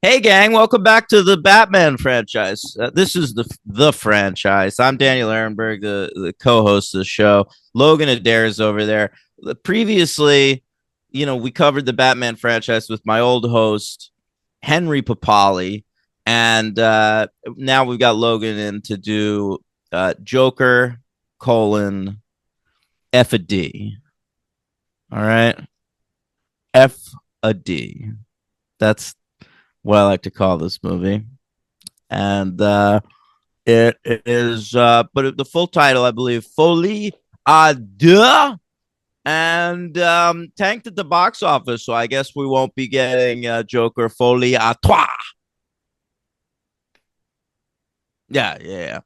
Hey, gang! Welcome back to the Batman franchise. This is the franchise. I'm Daniel Ehrenberg, the co-host of the show. Logan Adair is over there. Previously, we covered the Batman franchise with my old host Henry Papali, and now we've got Logan in to do Joker colon F a D. All right, F a D. That's what I like to call this movie. And it is, but the full title, I believe, Folie à Deux, and tanked at the box office. So I guess we won't be getting Joker Folie à Trois. Yeah.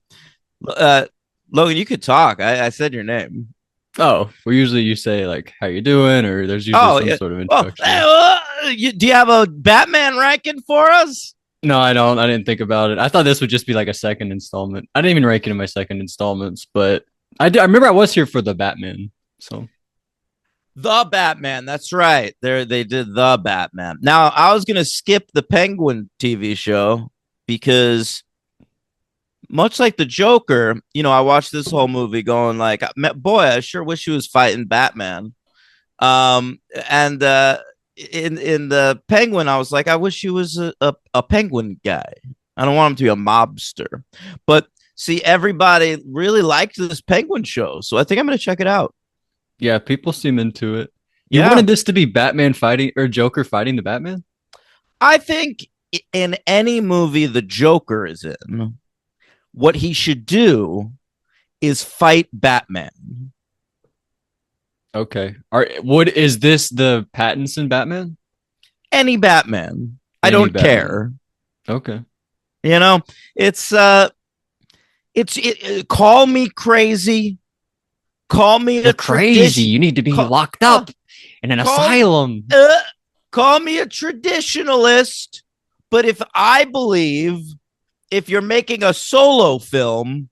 Logan, you could talk. I said your name. Oh, well, usually you say like "How you doing?" or there's usually Oh, some yeah. sort of Well, introduction. do you have a Batman ranking for us? No, I don't. I didn't think about it. I thought this would just be like a second installment. I didn't even rank it in my second installments, but I remember I was here for the Batman. So The Batman. That's right. They did the Batman. Now I was gonna skip the Penguin TV show because much like the Joker, I watched this whole movie going like, boy, I sure wish he was fighting Batman. And in the Penguin, I was like, I wish he was a Penguin guy. I don't want him to be a mobster. But see, everybody really liked this Penguin show, so I think I'm gonna check it out. yeah, people seem into it. You Yeah, wanted this to be Batman fighting or Joker fighting the Batman? I think in any movie the Joker is in, what he should do is fight Batman. Okay. Is this the Pattinson Batman? Any Batman. I Any don't Batman? care. Okay. You know, it's call me crazy, call me You're a crazy. tradition, You need to be call, locked up in an call asylum. call me a traditionalist, but if you're making a solo film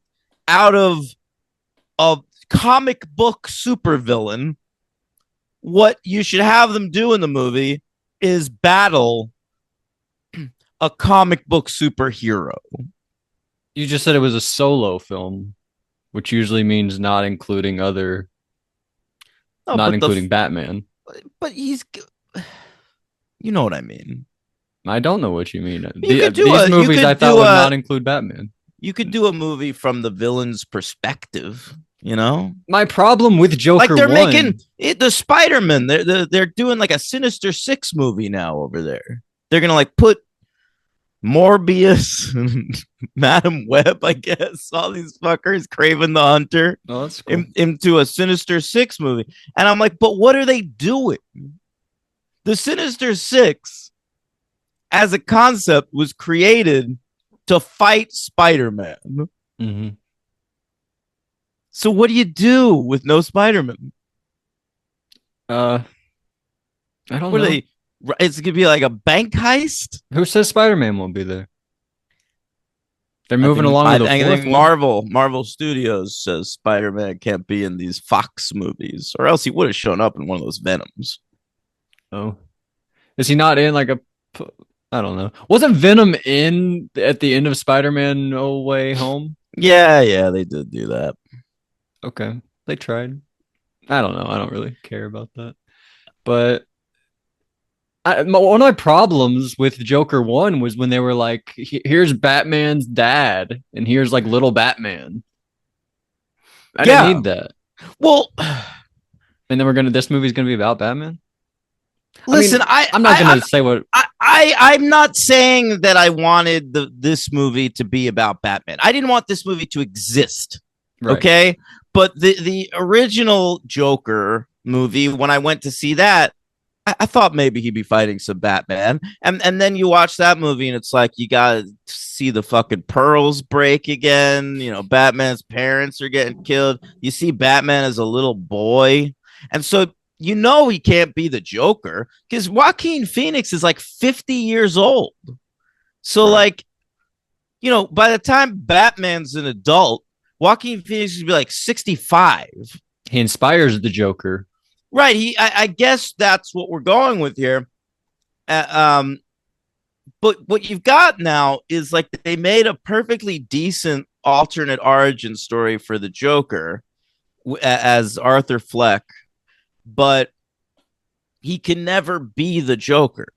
out of a comic book supervillain, what you should have them do in the movie is battle a comic book superhero. You just said it was a solo film, which usually means not including No, not including Batman. but he's, you know what I mean. I don't know what you mean. You These movies I could thought do would a not include Batman. you could do a movie from the villain's perspective. My problem with Like Joker they're making 1, the Spider-Man. They're doing like a Sinister Six movie now over there. They're gonna like put Morbius and Madam Web, I guess, all these fuckers, Craven the Hunter, oh, that's cool. into a Sinister Six movie. And I'm like, but what are they doing? The Sinister Six, as a concept, was created to fight Spider-Man. Hmm. So what do you do with no Spider-Man? Uh, I don't What are know. they? It's gonna be like a bank heist. Who says Spider-Man won't be there? They're I moving think along I, to the I fourth think one. Marvel Studios says Spider-Man can't be in these Fox movies, or else he would have shown up in one of those Venoms. Oh, is he not in like a? I don't know. Wasn't Venom in at the end of Spider-Man No Way Home? Yeah, they did do that. Okay, they tried. I don't know. I don't really care about that. But one of my problems with Joker 1 was when they were like, here's Batman's dad, and here's like little Batman. I didn't Yeah. need that. Well, And then this movie's gonna be about Batman. I listen, mean, I'm not gonna say what. I'm not saying that I wanted this movie to be about Batman. I didn't want this movie to exist. Right. Okay, but the original Joker movie, when I went to see that, I thought maybe he'd be fighting some Batman, and then you watch that movie and it's like you gotta see the fucking pearls break again. Batman's parents are getting killed. You see Batman as a little boy, and so he can't be the Joker because Joaquin Phoenix is like 50 years old. So Right. like, by the time Batman's an adult, Joaquin Phoenix would be like 65. He inspires the Joker. Right. I guess that's what we're going with here. Uh, um, but what you've got now is like they made a perfectly decent alternate origin story for the Joker as Arthur Fleck, but he can never be the Joker.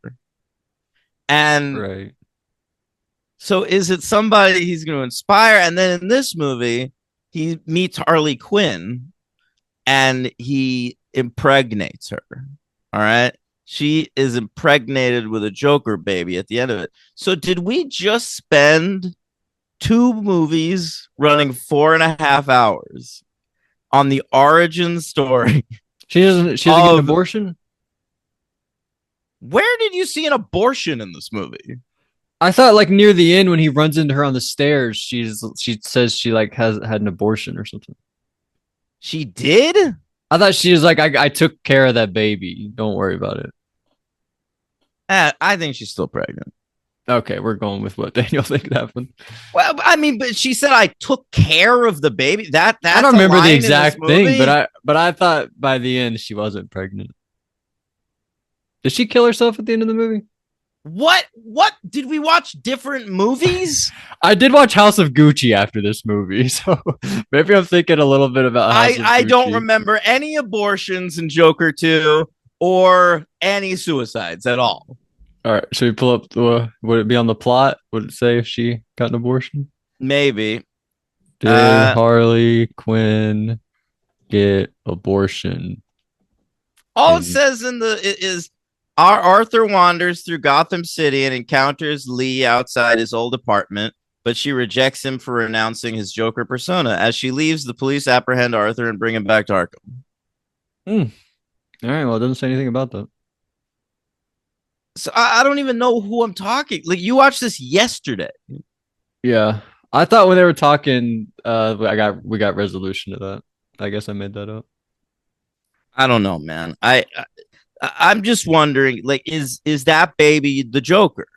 And Right. so is it somebody he's going to inspire? And then in this movie, he meets Harley Quinn and he impregnates her. All right. She is impregnated with a Joker baby at the end of it. So did we just spend two movies running 4.5 hours on the origin story She doesn't get an of abortion? where did you see an abortion in this movie? I thought like near the end when he runs into her on the stairs, she says she like has had an abortion or something. She did? I thought she was like, I took care of that baby. Don't worry about it. I think she's still pregnant. Okay, we're going with what Daniel think happened. Well, I mean, but she said I took care of the baby. I That's don't a remember the line in this exact thing, but movie. I thought by the end she wasn't pregnant. Did she kill herself at the end of the movie? What? What did we watch? Different movies? I did watch House of Gucci after this movie, so maybe I'm thinking a little bit about House of I don't Gucci. remember any abortions in Joker 2 or any suicides at all. All right, should we pull up the? Would it be on the plot? Would it say if she got an abortion? Maybe. Did Uh, Harley Quinn get abortion all it in? says in the is our Arthur wanders through Gotham City and encounters Lee outside his old apartment, but she rejects him for renouncing his Joker persona. As she leaves, the police apprehend Arthur and bring him back to Arkham. Hmm. All right, well, it doesn't say anything about that. So I don't even know who I'm talking. Like you watched this yesterday. Yeah, I thought when they were talking, we got resolution to that. I guess I made that up. I don't know, man. I'm just wondering, like, is that baby the Joker?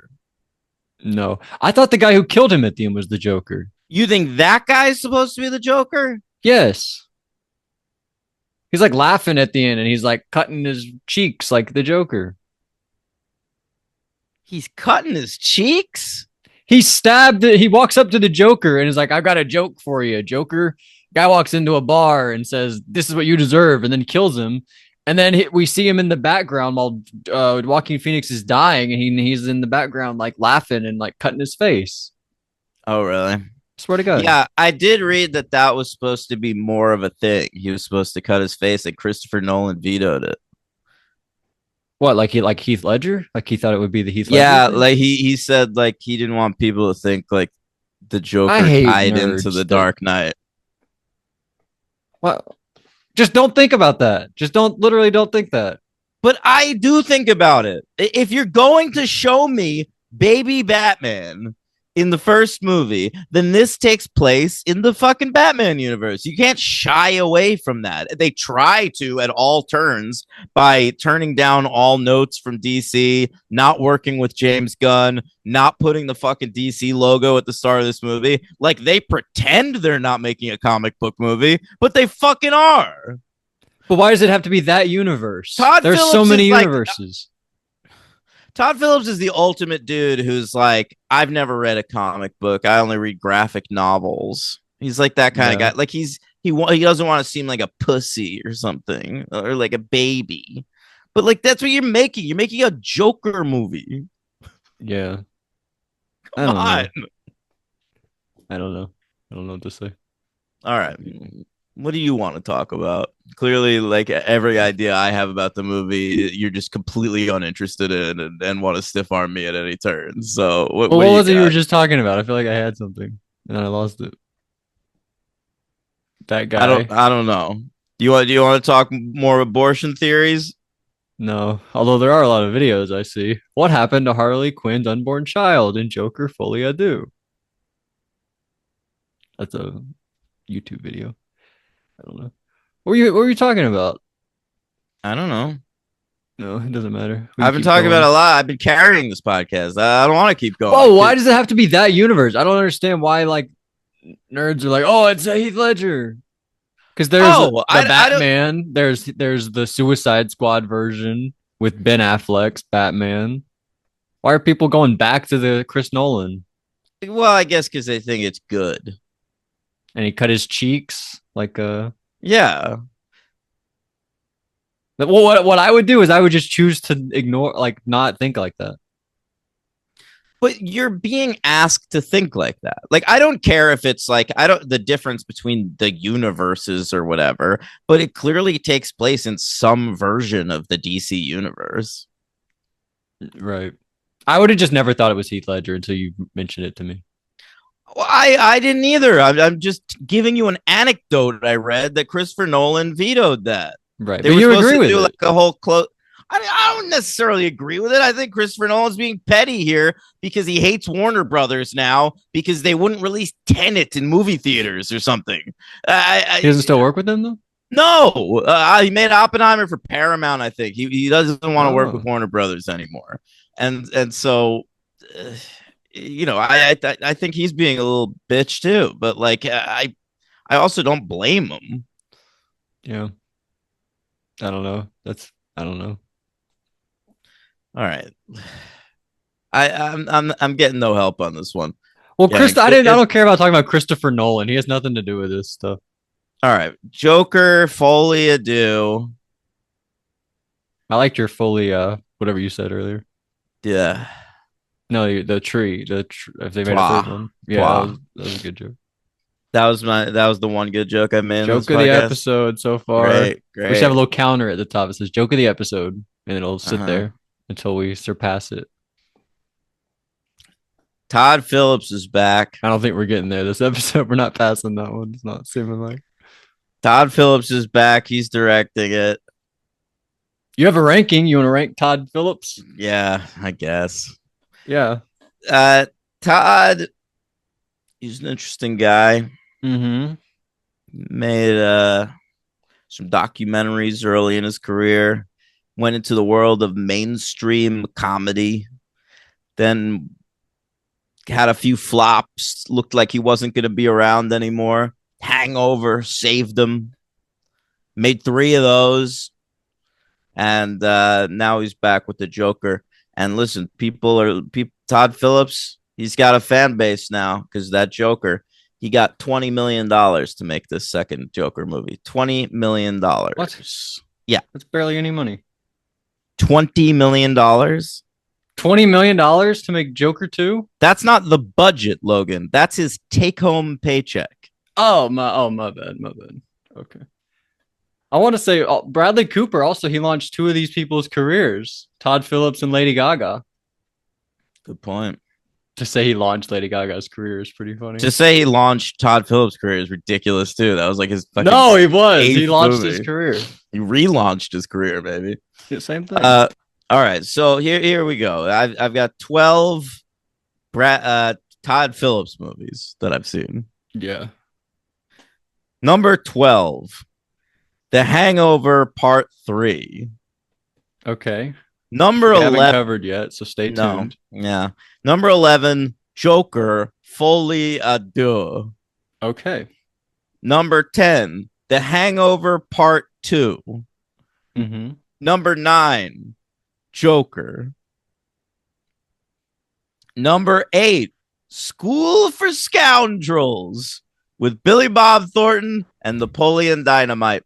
No, I thought the guy who killed him at the end was the Joker. You think that guy's supposed to be the Joker? Yes, he's like laughing at the end, and he's like cutting his cheeks like the Joker. He's cutting his cheeks. He stabbed it. He walks up to the Joker and is like, I've got a joke for you, Joker. Guy walks into a bar and says, This is what you deserve, and then kills him. And then we see him in the background while Joaquin Phoenix is dying, and he's in the background, like laughing and like cutting his face. Oh, really? Swear to God. Yeah, I did read that that was supposed to be more of a thing. He was supposed to cut his face, and Christopher Nolan vetoed it. What, like Heath Ledger? Like he thought it would be the Heath Ledger Yeah, thing? like he said like he didn't want people to think like the I Joker hate tied into the nerds that Dark Knight. what just don't think about that. Just don't literally don't think that. But I do think about it. If you're going to show me baby Batman in the first movie, then this takes place in the fucking Batman universe. You can't shy away from that. They try to at all turns by turning down all notes from DC, not working with James Gunn, not putting the fucking DC logo at the start of this movie. Like they pretend they're not making a comic book movie, but they fucking are. But why does it have to be that universe? Todd There's so Phillips many is like universes. Todd Phillips is the ultimate dude who's like, I've never read a comic book. I only read graphic novels. He's like that kind of Yeah. guy. Like he doesn't want to seem like a pussy or something or like a baby. But like that's what you're making. You're making a Joker movie. Yeah. I Come don't on. know. I don't know. I don't know what to say. All right. What do you want to talk about? Clearly, like every idea I have about the movie, you're just completely uninterested in and want to stiff arm me at any turn. So Well, what what do you was it you were got? just talking about? I feel like I had something and I lost it. That guy. I don't know. Do you want to talk more abortion theories? No. Although there are a lot of videos I see. What happened to Harley Quinn's unborn child in Joker Folie Deux? That's a YouTube video. I don't know. What were you talking about? I don't know. No, it doesn't matter. We can I've been keep talking about going. a lot. I've been carrying this podcast. I don't want to keep going. Whoa, why does it have to be that universe? I don't understand why like nerds are like, oh, it's a Heath Ledger. Because there's the Oh, I don't. Batman, there's the Suicide Squad version with Ben Affleck's Batman. Why are people going back to the Chris Nolan? Well, I guess because they think it's good. And he cut his cheeks like Yeah. well, what I would do is I would just choose to ignore, like, not think like that. But you're being asked to think like that. Like, I don't care if it's like, I don't, the difference between the universes or whatever, but it clearly takes place in some version of the DC universe. Right. I would have just never thought it was Heath Ledger until you mentioned it to me. Well, I didn't either. I'm just giving you an anecdote I read that Christopher Nolan vetoed that. Right. They But were you supposed agree to with do like it. a whole close. I don't necessarily agree with it. I think Christopher Nolan's being petty here because he hates Warner Brothers now because they wouldn't release Tenet in movie theaters or something. He doesn't still work with them though? No, he made Oppenheimer for Paramount. I think he doesn't want to work with Oh. Warner Brothers anymore, and so. I think he's being a little bitch too, but like I also don't blame him. Yeah. I don't know. I don't know. All right, I'm getting no help on this one. Well, Yeah, I don't care about talking about Christopher Nolan. He has nothing to do with this stuff. all right. Joker, Folie, Adieu. I liked your Foley whatever you said earlier. Yeah, No, if they made a Plah, third one. Yeah, Plah. that was a good joke. That was the one good joke I made in this Joke of the podcast. episode so far. Great, We should have a great. little counter at the top. It says joke of the episode, and it'll sit Uh-huh. there until we surpass it. Todd Phillips is back. I don't think we're getting there this episode. We're not passing that one. It's not seeming like. Todd Phillips is back. He's directing it. You have a ranking. You want to rank Todd Phillips? Yeah, I guess. Yeah. Uh, Todd, he's an interesting guy. Mm-hmm. Made some documentaries early in his career. Went into the world of mainstream comedy. Then had a few flops. Looked like he wasn't going to be around anymore. Hangover saved him. Made three of those, and now he's back with the Joker. And listen, Todd Phillips, he's got a fan base now because that Joker. He got $20 million to make this second Joker movie. $20 million. What? Yeah, That's barely any money. $20 million. $20 million to make Joker 2? That's not the budget, Logan. That's his take-home paycheck. My bad. My bad. Okay. I want to say Bradley Cooper also he launched two of these people's careers, Todd Phillips and Lady Gaga. Good point. To say he launched Lady Gaga's career is pretty funny. To say he launched Todd Phillips' career is ridiculous too. That was like his fucking No, he was. He eighth launched movie. his career. He relaunched his career, baby. Yeah, same thing. All right, so here we go. I've got 12 Todd Phillips movies that I've seen. Yeah. Number 12, The Hangover Part 3. Okay. Number We haven't 11, covered yet, so stay tuned. yeah. Number 11, Joker, Folie Adieu. Okay. Number 10, The Hangover Part 2. Mm-hmm. Number 9, Joker. Number 8, School for Scoundrels with Billy Bob Thornton and Napoleon Dynamite.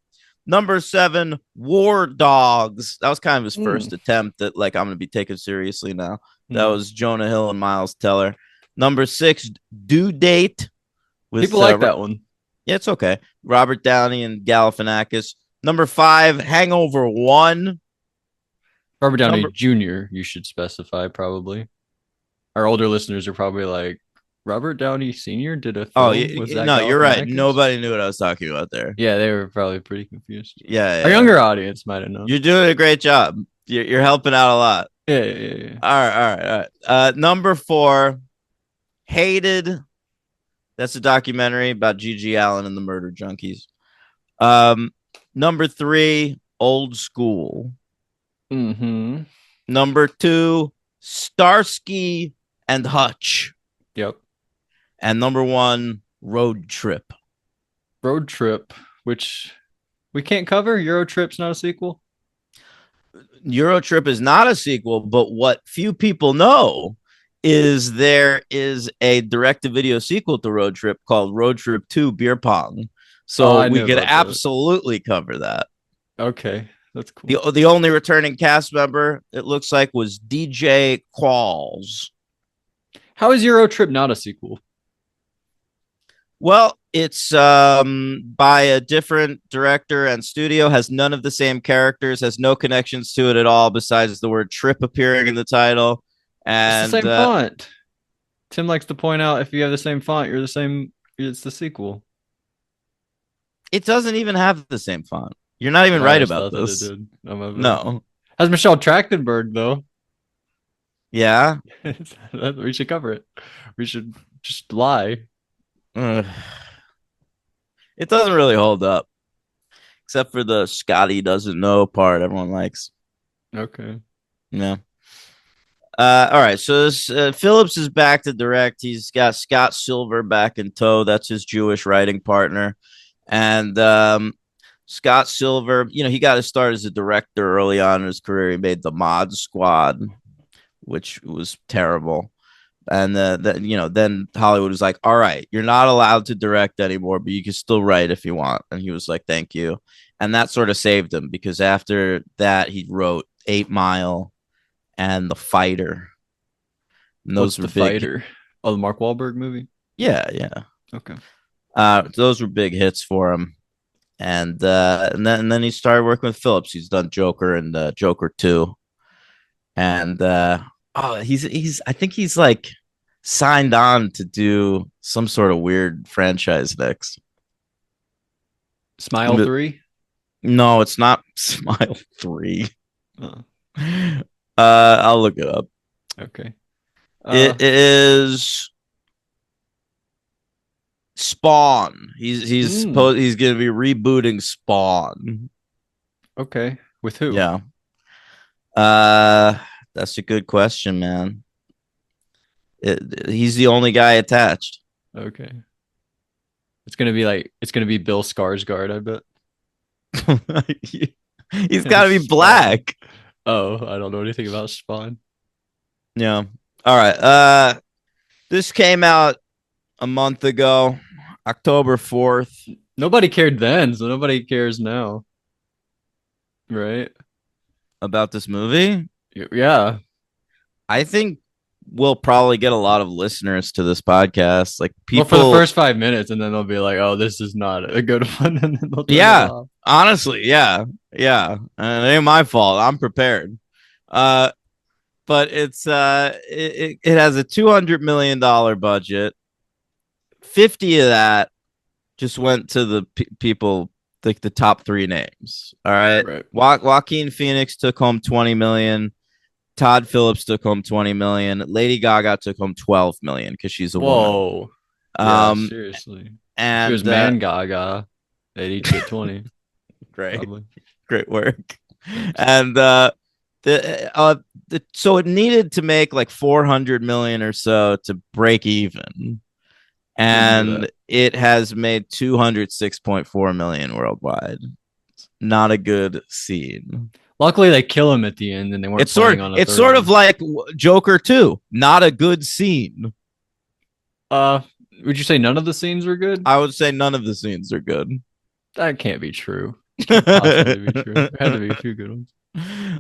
Number 7, War Dogs. That was kind of his first attempt at like I'm going to be taken seriously now. That was Jonah Hill and Miles Teller. Number 6, Due Date. With, people like that one. Yeah, it's okay. Robert Downey and Galifianakis. Number 5, Hangover 1. Robert Downey Jr., you should specify probably. Our older listeners are probably like, Robert Downey Sr. did a film with Zach no, you're right. Galifianakis? Nobody knew what I was talking about there. Yeah, they were probably pretty confused. Yeah. Our younger audience might have known. You're doing a great job. You're helping out a lot. Yeah. All right. Number 4, Hated. That's a documentary about Gigi Allen and the Murder Junkies. Number 3, Old School. Mm-hmm. Number 2, Starsky and Hutch. Yep. And number 1, Road Trip. Road Trip, which we can't cover. Euro Trip's not a sequel. Eurotrip is not a sequel, but what few people know is there is a direct-to-video sequel to Road Trip called Road Trip 2 Beer Pong. Oh, So I we knew could about that. absolutely cover that. Okay, that's cool. The only returning cast member, it looks like, was DJ Qualls. How is Euro Trip not a sequel? Well, it's by a different director and studio, has none of the same characters, has no connections to it at all besides the word trip appearing in the title. It's the And same font. Tim likes to point out if you have the same font, you're the same. It's the sequel. it doesn't even have the same font. You're not even I right always about thought that it this. did. Oh my bad. No. Has Michelle Trachtenberg though? Yeah. We should cover it. We should just lie. Ugh. It doesn't really hold up, except for the Scotty doesn't know part everyone likes. Okay. Yeah. All right. So this Phillips is back to direct. He's got Scott Silver back in tow. That's his Jewish writing partner. And Scott Silver, he got his start as a director early on in his career. He made the Mod Squad, which was terrible. And then Hollywood was like, "All right, you're not allowed to direct anymore, but you can still write if you want." And he was like, "Thank you," and that sort of saved him because after that, he wrote 8 Mile and The Fighter. And What's those were the big. fighter? Oh, the Mark Wahlberg movie. Yeah, yeah. Okay. Those were big hits for him. And then he started working with Phillips. He's done Joker and Joker 2. And he's I think he's like signed on to do some sort of weird franchise next. Smile 3. No, it's not Smile 3. Oh, I'll look it up. okay. It is Spawn. He's gonna be rebooting Spawn. Okay. With who? Yeah. Uh that's a good question, man. He's the only guy attached. Okay. It's gonna be Bill Skarsgård, I bet. He's got to be Spawn. black. Oh, I don't know anything about Spawn. Yeah. All right. This came out a month ago, October 4th. Nobody cared then, so nobody cares now. Right? About this movie. Yeah. I think we'll probably get a lot of listeners to this podcast. Like Well, for the people, first 5 minutes, and then they'll be like, "Oh, this is not a good one," and then they'll turn it yeah, off. honestly, yeah, yeah. And it ain't my fault. I'm prepared. Uh, but it has a $200 million budget. 50 of that just went to the people, like the top three names. All right. Right. Joaquin Phoenix took home 20 million. Todd Phillips took home 20 million. Lady Gaga took home 12 million because she's a woman. Whoa. Yeah, Um, seriously. If it was and Man Gaga, they'd each get 20, great, probably. great work. Thanks. And so it needed to make like 400 million or so to break even, Didn't know and that. it has made 206.4 million worldwide. Not a good scene. Luckily, they kill him at the end, and they weren't It's sort planning on a it's third sort of one. like Joker 2. Not a good scene. Uh, would you say none of the scenes were good? I would say none of the scenes are good. That can't be true. Can't possibly be true. There had to be a few good ones.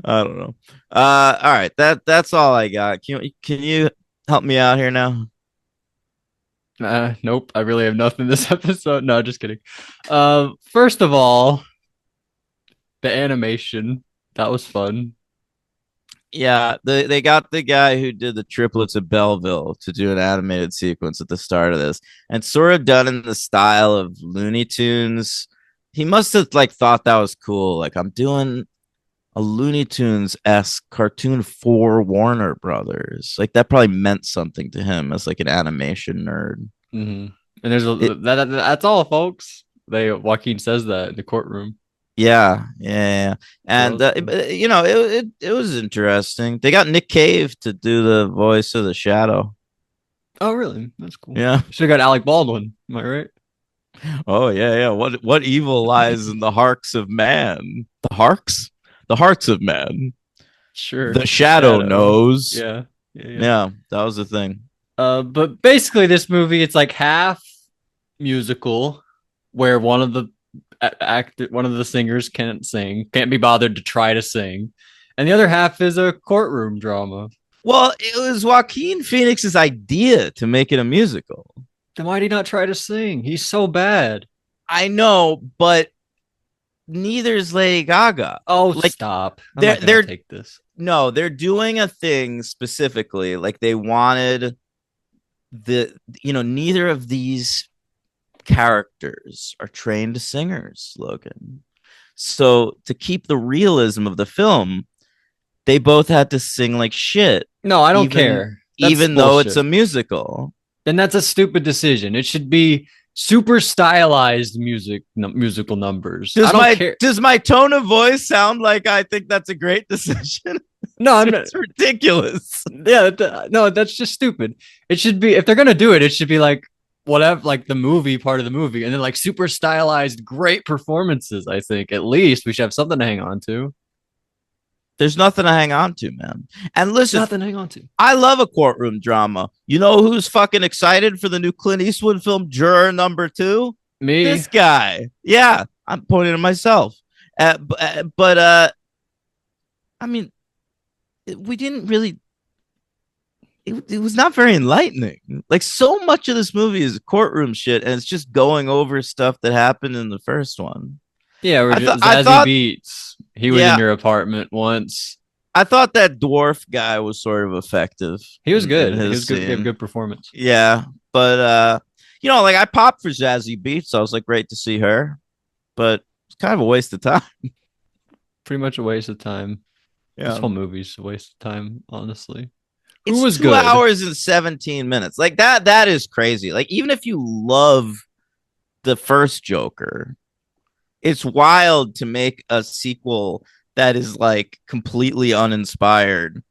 I don't know. All right, that's all I got. Can you help me out here now? Nope. I really have nothing this episode. No, just kidding. First of all, the animation that was fun. Yeah, they got the guy who did the triplets of Belleville to do an animated sequence at the start of this, and sort of done in the style of Looney Tunes. He must have like thought that was cool. Like, I'm doing a Looney Tunes esque cartoon for Warner Brothers. Like, that probably meant something to him as like an animation nerd. Mm-hmm. And there's It that's all, folks. They Joaquin says that in the courtroom. Yeah, yeah, yeah. So that And was fun. it was interesting. They got Nick Cave to do the voice of the Shadow. Oh, really? That's cool. Yeah. Should have got Alec Baldwin. Am I right? Oh yeah, yeah. What evil lies in the hearts of man? The hearts of man. Sure. The The Shadow Shadow. knows. Yeah. Yeah. Yeah. Yeah, that was the thing. But basically, this movie it's like half musical, where one of the singers can't be bothered to try to sing, and the other half is a courtroom drama. Well, it was Joaquin Phoenix's idea to make it a musical. Then why did he not try to sing? He's so bad. I know, but neither is Lady Gaga. Oh, Like stop! I'm they're not gonna they're take this. no, they're doing a thing specifically. Like they wanted the neither of these characters are trained singers, Logan. So to keep the realism of the film, they both had to sing like shit, No, I don't even care. That's even though it's bullshit. a musical. Then that's a stupid decision. It should be super stylized musical numbers. I Does don't my care. does my tone of voice sound like I think that's a great decision? No, I'm not. It's ridiculous. Yeah, no, that's just stupid. It should be if they're gonna do it, it should be like whatever, like the movie part of the movie, and then like super stylized, great performances. I think at least we should have something to hang on to. There's nothing to hang on to, man. And listen, Nothing to hang on to. I love a courtroom drama. You know who's fucking excited for the new Clint Eastwood film, Juror Number Two? Me, This guy. Yeah, I'm pointing to myself. But I mean, we didn't really. It was not very enlightening. Like so much of this movie is courtroom shit, and it's just going over stuff that happened in the first one. yeah, we're I thought, just I Zazie thought, Beats. He was in yeah, your apartment once. I thought that dwarf guy was sort of effective He was in good. He his was good. He gave a scene. good performance. Yeah, but like I popped for Zazie Beats. So I was like, great to see her, but it's kind of a waste of time. Pretty much a waste of time. This Yeah, whole movie's a waste of time, honestly. Who it's was two good? hours and 17 minutes. Like that. That is crazy. Like even if you love the first Joker, it's wild to make a sequel that is like completely uninspired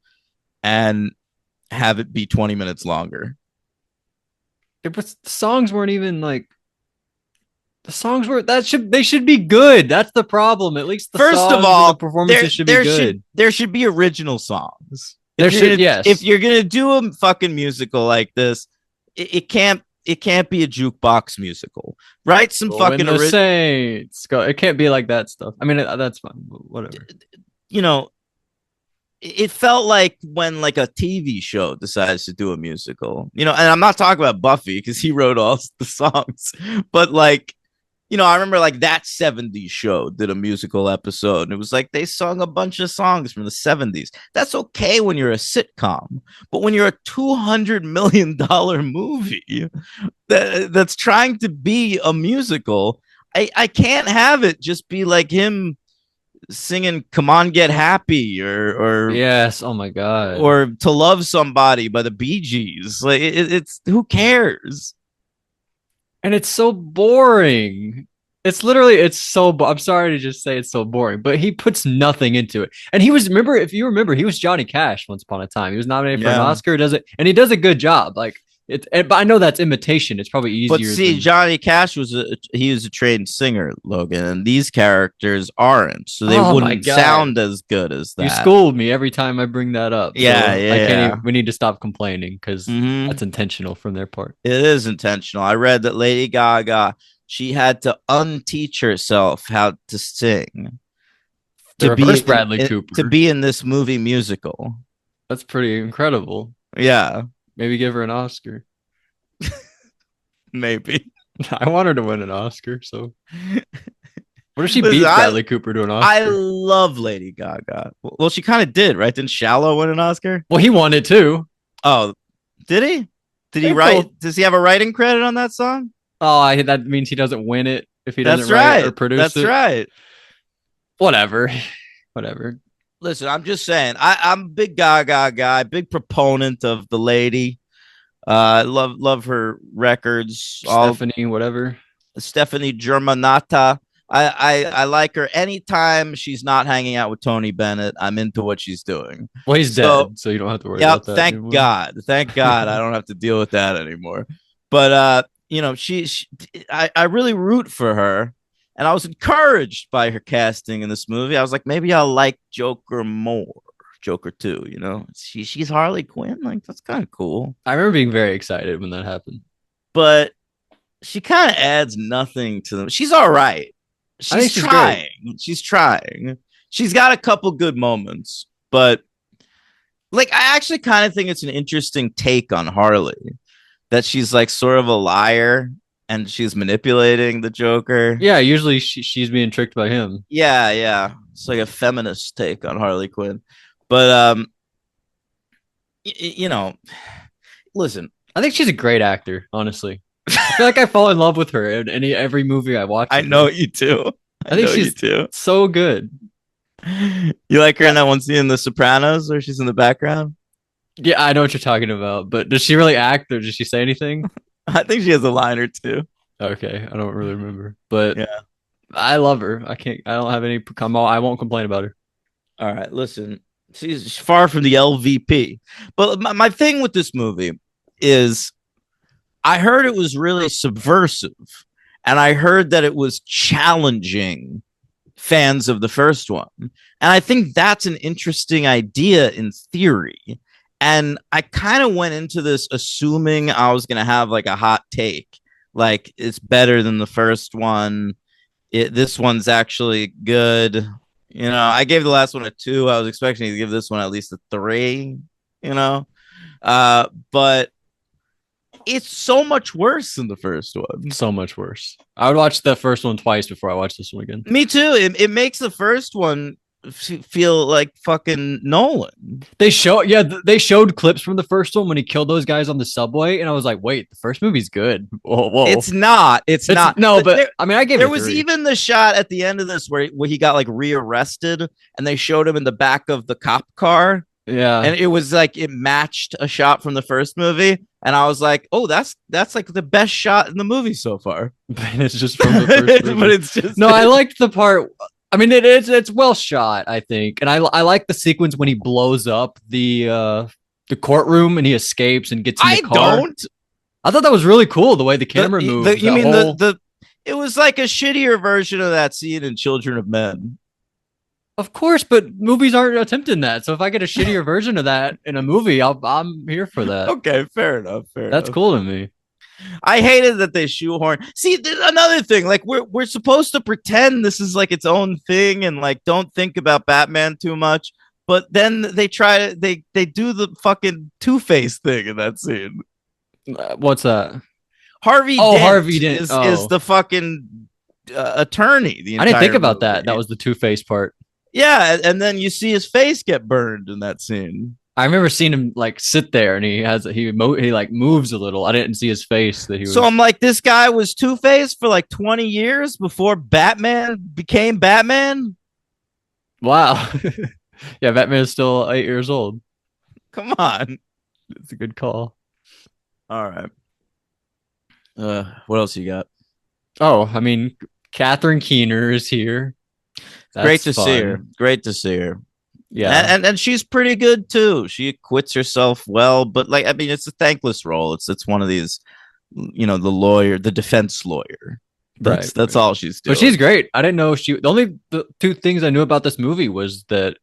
and have it be 20 minutes longer. The songs weren't even like the songs were that should they should be good. That's the problem. At least the First of songs and the all, performances should be good. there should be original songs. There should If yes. you're gonna do a fucking musical like this, it can't be a jukebox musical. Write some Go in fucking the Saints. Go. It can't be like that stuff. I mean, that's fine. Whatever. you know it felt like when like a TV show decides to do a musical, and I'm not talking about Buffy because he wrote all the songs, but like, I remember like that 70s show did a musical episode and it was like they sung a bunch of songs from the 70s. That's okay when you're a sitcom, but when you're a $200 million movie that's trying to be a musical, I can't have it just be like him singing "Come On Get Happy" Yes. Oh my god. or "To Love Somebody" by the Bee Gees. Like it's who cares? And it's so boring. It's literally it's so. I'm sorry to just say it's so boring, but he puts nothing into it. And he was remember if you remember he was Johnny Cash once upon a time. He was nominated for an Yeah. Oscar. Does it? And he does a good job. Like but I know that's imitation. It's probably But easier. see, Johnny Cash was a trained singer, Logan, and these characters aren't, so they Oh my wouldn't God. sound as good as You that. schooled me every time I bring that up. Yeah, So yeah, I can't yeah. even, we need to stop complaining because Mhm. that's intentional from their part. It is intentional. I read that Lady Gaga, she had to unteach herself how to sing The reverse Bradley Cooper. to be in this movie musical. That's pretty incredible. Yeah, Maybe give her an Oscar. maybe. I want her to win an Oscar. So what if she Listen, beats Bradley Cooper to an I Oscar? love Lady Gaga. Well, she kind of did, right? Didn't Shallow win an Oscar? Well, he won it too. Oh, did he? Did he They write? both- Does he have a writing credit on that song? Oh, that means he doesn't win it if he doesn't That's write right. or produce That's it. right. Whatever. Whatever. Listen, I'm just saying. I'm a big Gaga guy, big proponent of the lady. I love her records. All Stephanie, whatever. Stephanie Germanata. I like her anytime she's not hanging out with Tony Bennett. I'm into what she's doing. Well, he's So- dead, so you don't have to worry Yep, about that. thank anymore. God. Thank God I don't have to deal with that anymore. But I really root for her. And I was encouraged by her casting in this movie. I was like, maybe I'll like Joker more Joker 2, you know? She's Harley Quinn, like that's kind of cool. I remember being very excited when that happened. But she kind of adds nothing to them. She's all right. I She's think she's great. trying. She's trying. She's got a couple good moments, but like I actually kind of think it's an interesting take on Harley that she's like sort of a liar and she's manipulating the Joker. Yeah, usually she's being tricked by him. Yeah, yeah. It's like a feminist take on Harley Quinn. But you know, listen, I think she's a great actor, honestly. I feel like I fall in love with her in every movie I watch. I know you do. I I think know you she's do. so good. You like her in Uh, that one scene in The Sopranos where she's in the background? yeah, I know what you're talking about, but does she really act or does she say anything? I think she has a line or two. Okay, I don't really remember, but Yeah. I love her. I don't have any. I won't complain about her. All right. Listen, she's far from the LVP. But my thing with this movie is I heard it was really subversive and I heard that it was challenging fans of the first one. And I think that's an interesting idea in theory. And I kind of went into this assuming I was going to have like a hot take. Like it's better than the first one. This one's actually good. You know, I gave the last one a 2. I was expecting to give this one at least a 3, you know. But it's so much worse than the first one. So much worse. I would watch the first one twice before I watch this one again. Me too. It makes the first one feel like fucking Nolan. They showed clips from the first one when he killed those guys on the subway, and I was like, wait, the first movie's good. Whoa, whoa. It's not. It's not. No, but there, I mean, I gave there it was 3. even the shot at the end of this where he got like rearrested, and they showed him in the back of the cop car, Yeah, and it was like it matched a shot from the first movie, and I was like, oh, that's like the best shot in the movie so far. but it's just from the first movie. But it's just No, I liked the part. I mean, it's well shot, I think, and I like the sequence when he blows up the courtroom and he escapes and gets in the car. don't. I thought that was really cool the way the camera moves. You mean the? It was like a shittier version of that scene in Children of Men. Of course, but movies aren't attempting that. So if I get a shittier version of that in a movie, I'm here for that. Okay, fair enough. That's cool to me. I hated that they shoehorn. See, another thing, like we're supposed to pretend this is like its own thing and like don't think about Batman too much, but then they try to they do the fucking Two-Face thing in that scene. What's that? Harvey Dent is the fucking attorney. I didn't think about that. That was the Two-Face part. Yeah, and then you see his face get burned in that scene. I remember seeing him like sit there and he like moves a little. I didn't see his face that he was. So I'm like, this guy was Two-Face for like 20 years before Batman became Batman. Wow. Yeah, Batman is still 8 years old. Come on. It's a good call. All right. What else you got? Oh, I mean, Catherine Keener is here. That's great to see her. Great to see her. Yeah, and she's pretty good too. She acquits herself well, but like I mean, it's a thankless role. It's one of these, you know, the defense lawyer. That's all she's doing. But she's great. I didn't know the 2 things I knew about this movie was that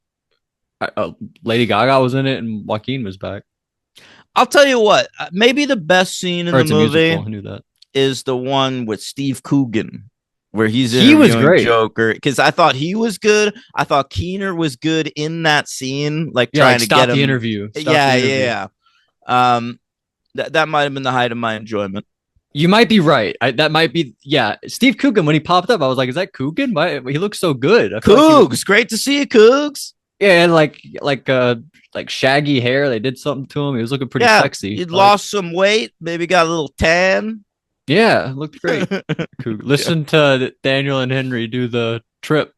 Lady Gaga was in it and Joaquin was back. I'll tell you what, maybe the best scene in the movie I knew that. Is the one with Steve Coogan. Where he was great. Joker, because I thought he was good. I thought Keener was good in that scene, like trying to stop get him. The interview. Yeah. That might have been the height of my enjoyment. You might be right. That might be. Yeah, Steve Coogan. When he popped up, I was like, "Is that Coogan? He looks so good." Cougs, great to see you, Cougs. Yeah, and like shaggy hair. They did something to him. He was looking pretty sexy. He'd lost some weight, maybe got a little tan. Yeah, looked great. Listen to Daniel and Henry do the trip.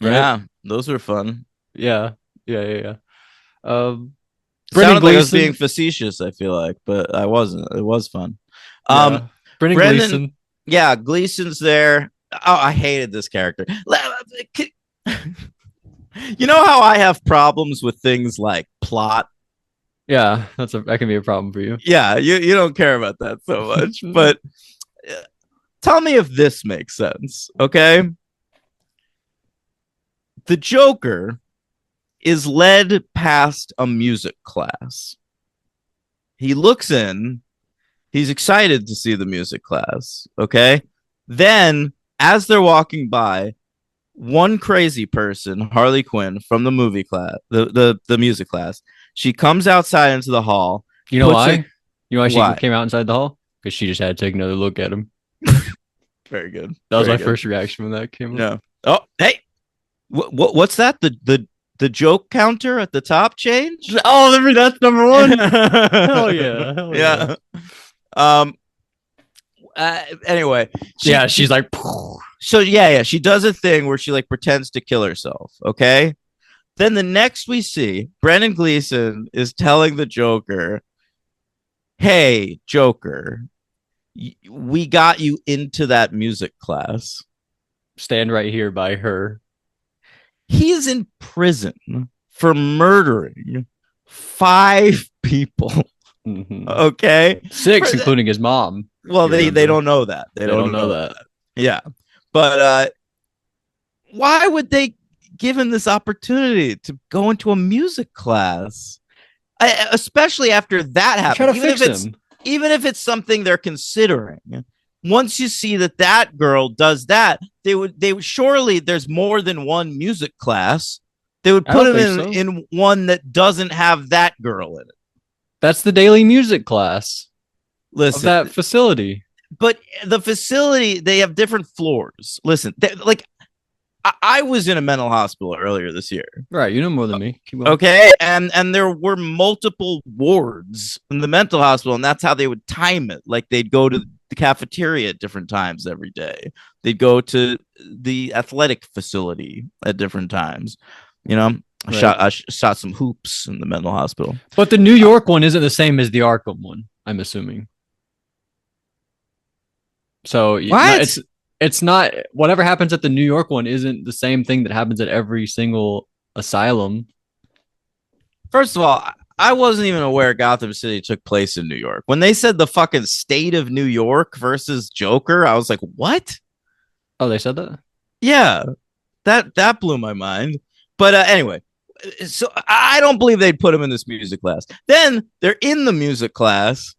Right? Yeah, those were fun. Yeah. Brendan Gleeson, like I was being facetious, I feel like, but I wasn't. It was fun. Brendan Gleeson. Yeah, Gleason's there. Oh, I hated this character. You know how I have problems with things like plot? Yeah, that can be a problem for you. Yeah, you don't care about that so much. But tell me if this makes sense, okay? The Joker is led past a music class. He looks in. He's excited to see the music class. Okay. Then, as they're walking by, one crazy person, Harley Quinn from the movie class, the music class, she comes outside into the hall, You know puts why? a You know why she why? came out inside the hall? Because she just had to take another look at him. Very good. That was Very my good. first reaction when that came up. No. Oh, hey, what's that? The joke counter at the top changed? Oh, that's number one. Hell yeah. Hell yeah. Yeah. Um. Anyway, Yeah, she's like, so yeah, she does a thing where she like pretends to kill herself. Okay. Then the next we see, Brendan Gleeson is telling the Joker, "Hey, Joker, we got you into that music class." stand right here by her. He is in prison for murdering 5 people. Okay. 6, including his mom. Well, they don't know that. They don't know that. Yeah. But why would they give him this opportunity to go into a music class? Especially after that happened. Even if it's something they're considering. Once you see that girl does that, they would surely there's more than one music class. They would put him in one that doesn't have that girl in it. That's the daily music class. Listen, of that facility. But the facility, they have different floors. Listen, like I was in a mental hospital earlier this year. Right, you know more than me. Okay, and there were multiple wards in the mental hospital, and that's how they would time it. Like they'd go to the cafeteria at different times every day. They'd go to the athletic facility at different times. You know, right. I shot some hoops in the mental hospital. But the New York one isn't the same as the Arkham one, I'm assuming. So what? It's not whatever happens at the New York one isn't the same thing that happens at every single asylum. First of all, I wasn't even aware Gotham City took place in New York. When they said the fucking state of New York versus Joker, I was like, what? Oh, they said that? Yeah. That blew my mind. But anyway, so I don't believe they'd put him in this music class. Then they're in the music class.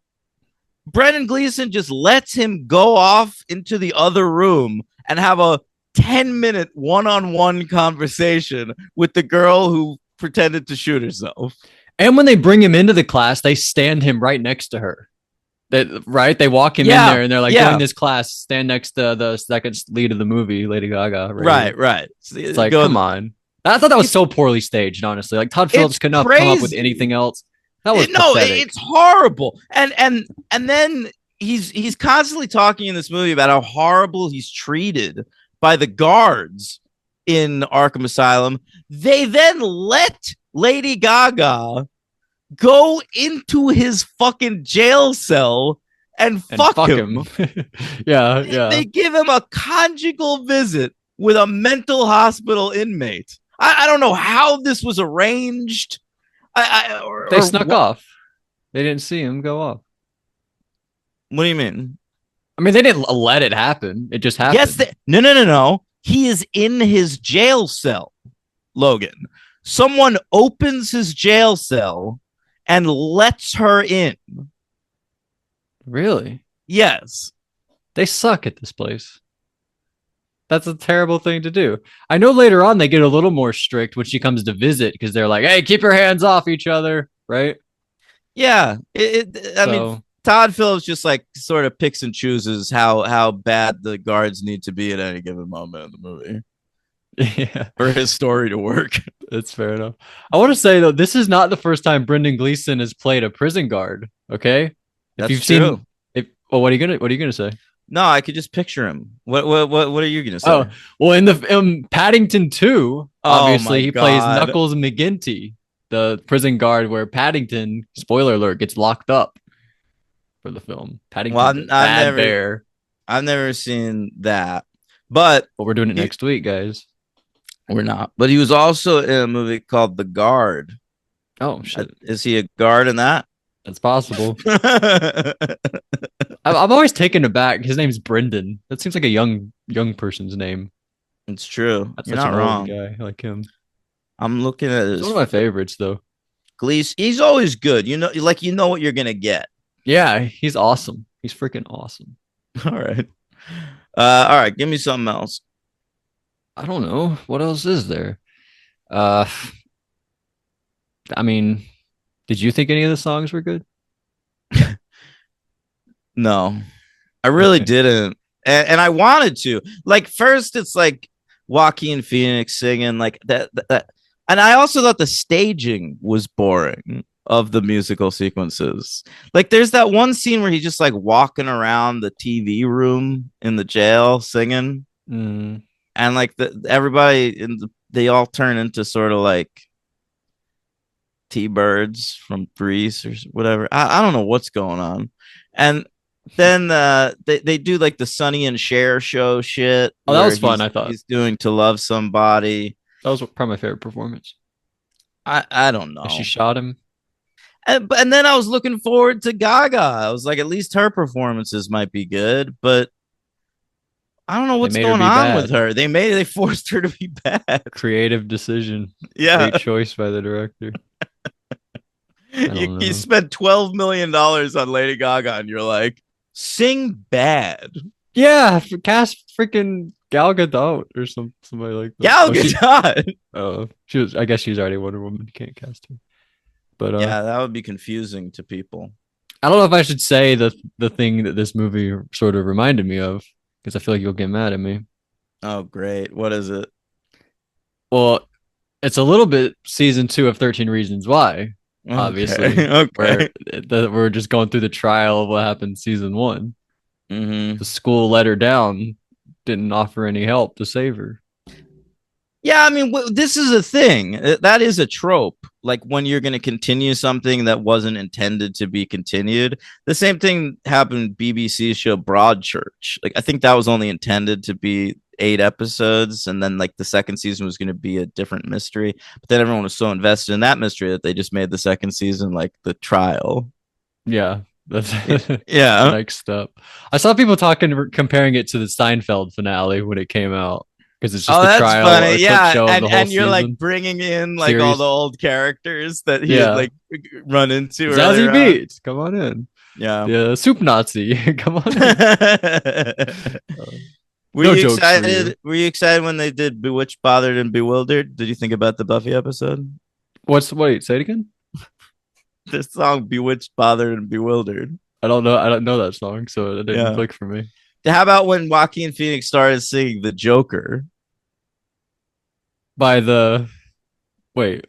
Brendan Gleeson just lets him go off into the other room and have a 10-minute one-on-one conversation with the girl who pretended to shoot herself. And when they bring him into the class, they stand him right next to her. Right? They walk him in there and they're like, join this class, stand next to the second lead of the movie, Lady Gaga. Right. It's like, come on. I thought that was so poorly staged, honestly. Like Todd Phillips could not come up with anything else. That was pathetic. It's horrible. And then he's constantly talking in this movie about how horrible he's treated by the guards in Arkham Asylum. They then let Lady Gaga go into his fucking jail cell and fuck him. Yeah. They give him a conjugal visit with a mental hospital inmate. I don't know how this was arranged. They snuck off. They didn't see him go off. What do you mean? I mean, they didn't let it happen. It just happened. Yes. No. He is in his jail cell, Logan. Someone opens his jail cell and lets her in. Really? Yes. They suck at this place. That's a terrible thing to do. I know later on they get a little more strict when she comes to visit because they're like, hey, keep your hands off each other. Right? Yeah. I mean, Todd Phillips just like sort of picks and chooses how bad the guards need to be at any given moment in the movie. Yeah. For his story to work. That's fair enough. I want to say though, this is not the first time Brendan Gleeson has played a prison guard. Okay. That's true. What are you gonna say? No, I could just picture him. What are you gonna say? Oh, well, in Paddington 2, obviously he plays Knuckles McGinty, the prison guard where Paddington, spoiler alert, gets locked up for the film. Paddington, I've never seen that, but we're doing it next week, guys. We're not. But he was also in a movie called The Guard. Oh shit! Is he a guard in that? That's possible. I'm always taken aback. His name's Brendan. That seems like a young person's name. It's true. That's You're such not an wrong. old guy like him. I'm looking at It's one his of my favorites, though. Gleason. He's always good. You know what you're gonna get. Yeah, he's awesome. He's freaking awesome. All right. All right. Give me something else. I don't know what else is there. Uh, I mean, did you think any of the songs were good? No, I really Okay. didn't, and I wanted to. Like first, it's like Joaquin Phoenix singing like that, and I also thought the staging was boring of the musical sequences. Like there's that one scene where he's just like walking around the TV room in the jail singing, Mm, and like everybody they all turn into sort of like T-birds from Greece or whatever. I don't know what's going on. And then they do like the Sonny and Cher show shit oh, that where was fun. I thought he's doing To Love Somebody. that was probably my favorite performance. I don't As she know. shot him. And then I was looking forward to Gaga. I was like, at least her performances might be good, but I don't know They what's made her going be on with bad. her. They forced her to be bad. Creative decision. Yeah. Great choice by the director. I don't You know. spent $12 million on Lady Gaga and you're like, sing bad. Yeah, cast freaking Gal Gadot or somebody like that. Gal Oh, Gadot. she was. I guess she's already Wonder Woman. You can't cast her. But Yeah, that would be confusing to people. I don't know if I should say the thing that this movie sort of reminded me of because I feel like you'll get mad at me. Oh, great. What is it? Well, it's a little bit season 2 of 13 Reasons Why, Okay. obviously, Okay. where we're just going through the trial of what happened season 1. Hmm. The school let her down, didn't offer any help to save her. Yeah, I mean, this is a thing. That is a trope. Like when you're going to continue something that wasn't intended to be continued. The same thing happened BBC show Broadchurch. Like I think that was only intended to be 8 episodes, and then like the second season was going to be a different mystery. But then everyone was so invested in that mystery that they just made the second season like the trial. Yeah, that's the Yeah. next step. I saw people talking, comparing it to the Seinfeld finale when it came out because it's just Oh, the that's trial, funny. a clip Yeah, show of the whole and you're like season bringing in like all the series. old characters that he had Yeah, like run into Zazie earlier on. Beetz, come on in. Yeah. The soup Nazi, come on in. Uh, Were no you jokes for you. excited? Were you excited when they did Bewitched, Bothered, and Bewildered? Did you think about the Buffy episode? Wait? Say it again. The song Bewitched, Bothered, and Bewildered. I don't know. I don't know that song, so it didn't Yeah. click for me. How about when Joaquin Phoenix started singing the Joker? By the wait,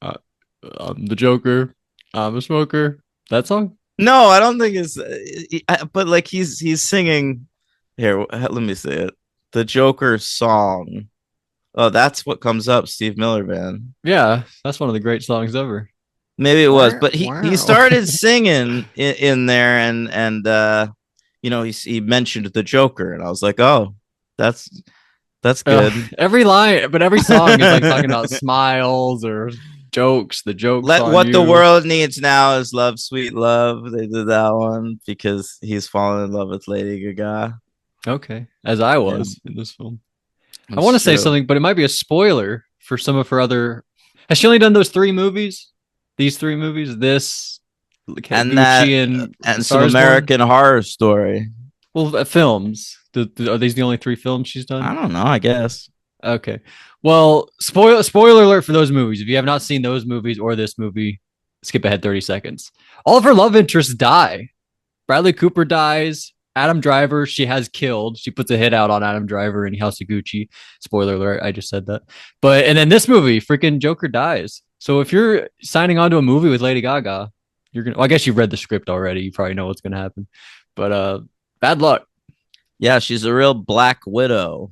the Joker, I'm a smoker. That song? No, I don't think it's. But like he's singing. Here, let me say it. The Joker song. Oh, that's what comes up. Steve Miller Band. Yeah, that's one of the great songs ever. Maybe it was, Wow. but he Wow. started singing in there, and he mentioned the Joker, and I was like, oh, that's that's good. Every line, but every song is like talking about smiles or jokes. The jokes Let on what the you. world needs now is love, sweet love. They did that one because he's fallen in love with Lady Gaga. Okay, as I Yeah, was in this film. I want that's to say true. something, but it might be a spoiler for some of her other. Has she only done those 3 movies? These 3 movies, this And that Gucci and and some Stars Born. American Horror Story. Well, films. Are these the only 3 films she's I done? don't know. I guess. Okay. Well, spoiler alert for those movies. If you have not seen those movies or this movie, skip ahead 30 seconds. All of her love interests die. Bradley Cooper dies. Adam Driver, she has killed. She puts a hit out on Adam Driver in House of Gucci. Spoiler alert, I just said that. But and then this movie, freaking Joker dies. So if you're signing on to a movie with Lady Gaga, you're gonna. Well, I guess you've read the script already. You probably know what's gonna happen. But bad luck. Yeah, she's a real Black Widow.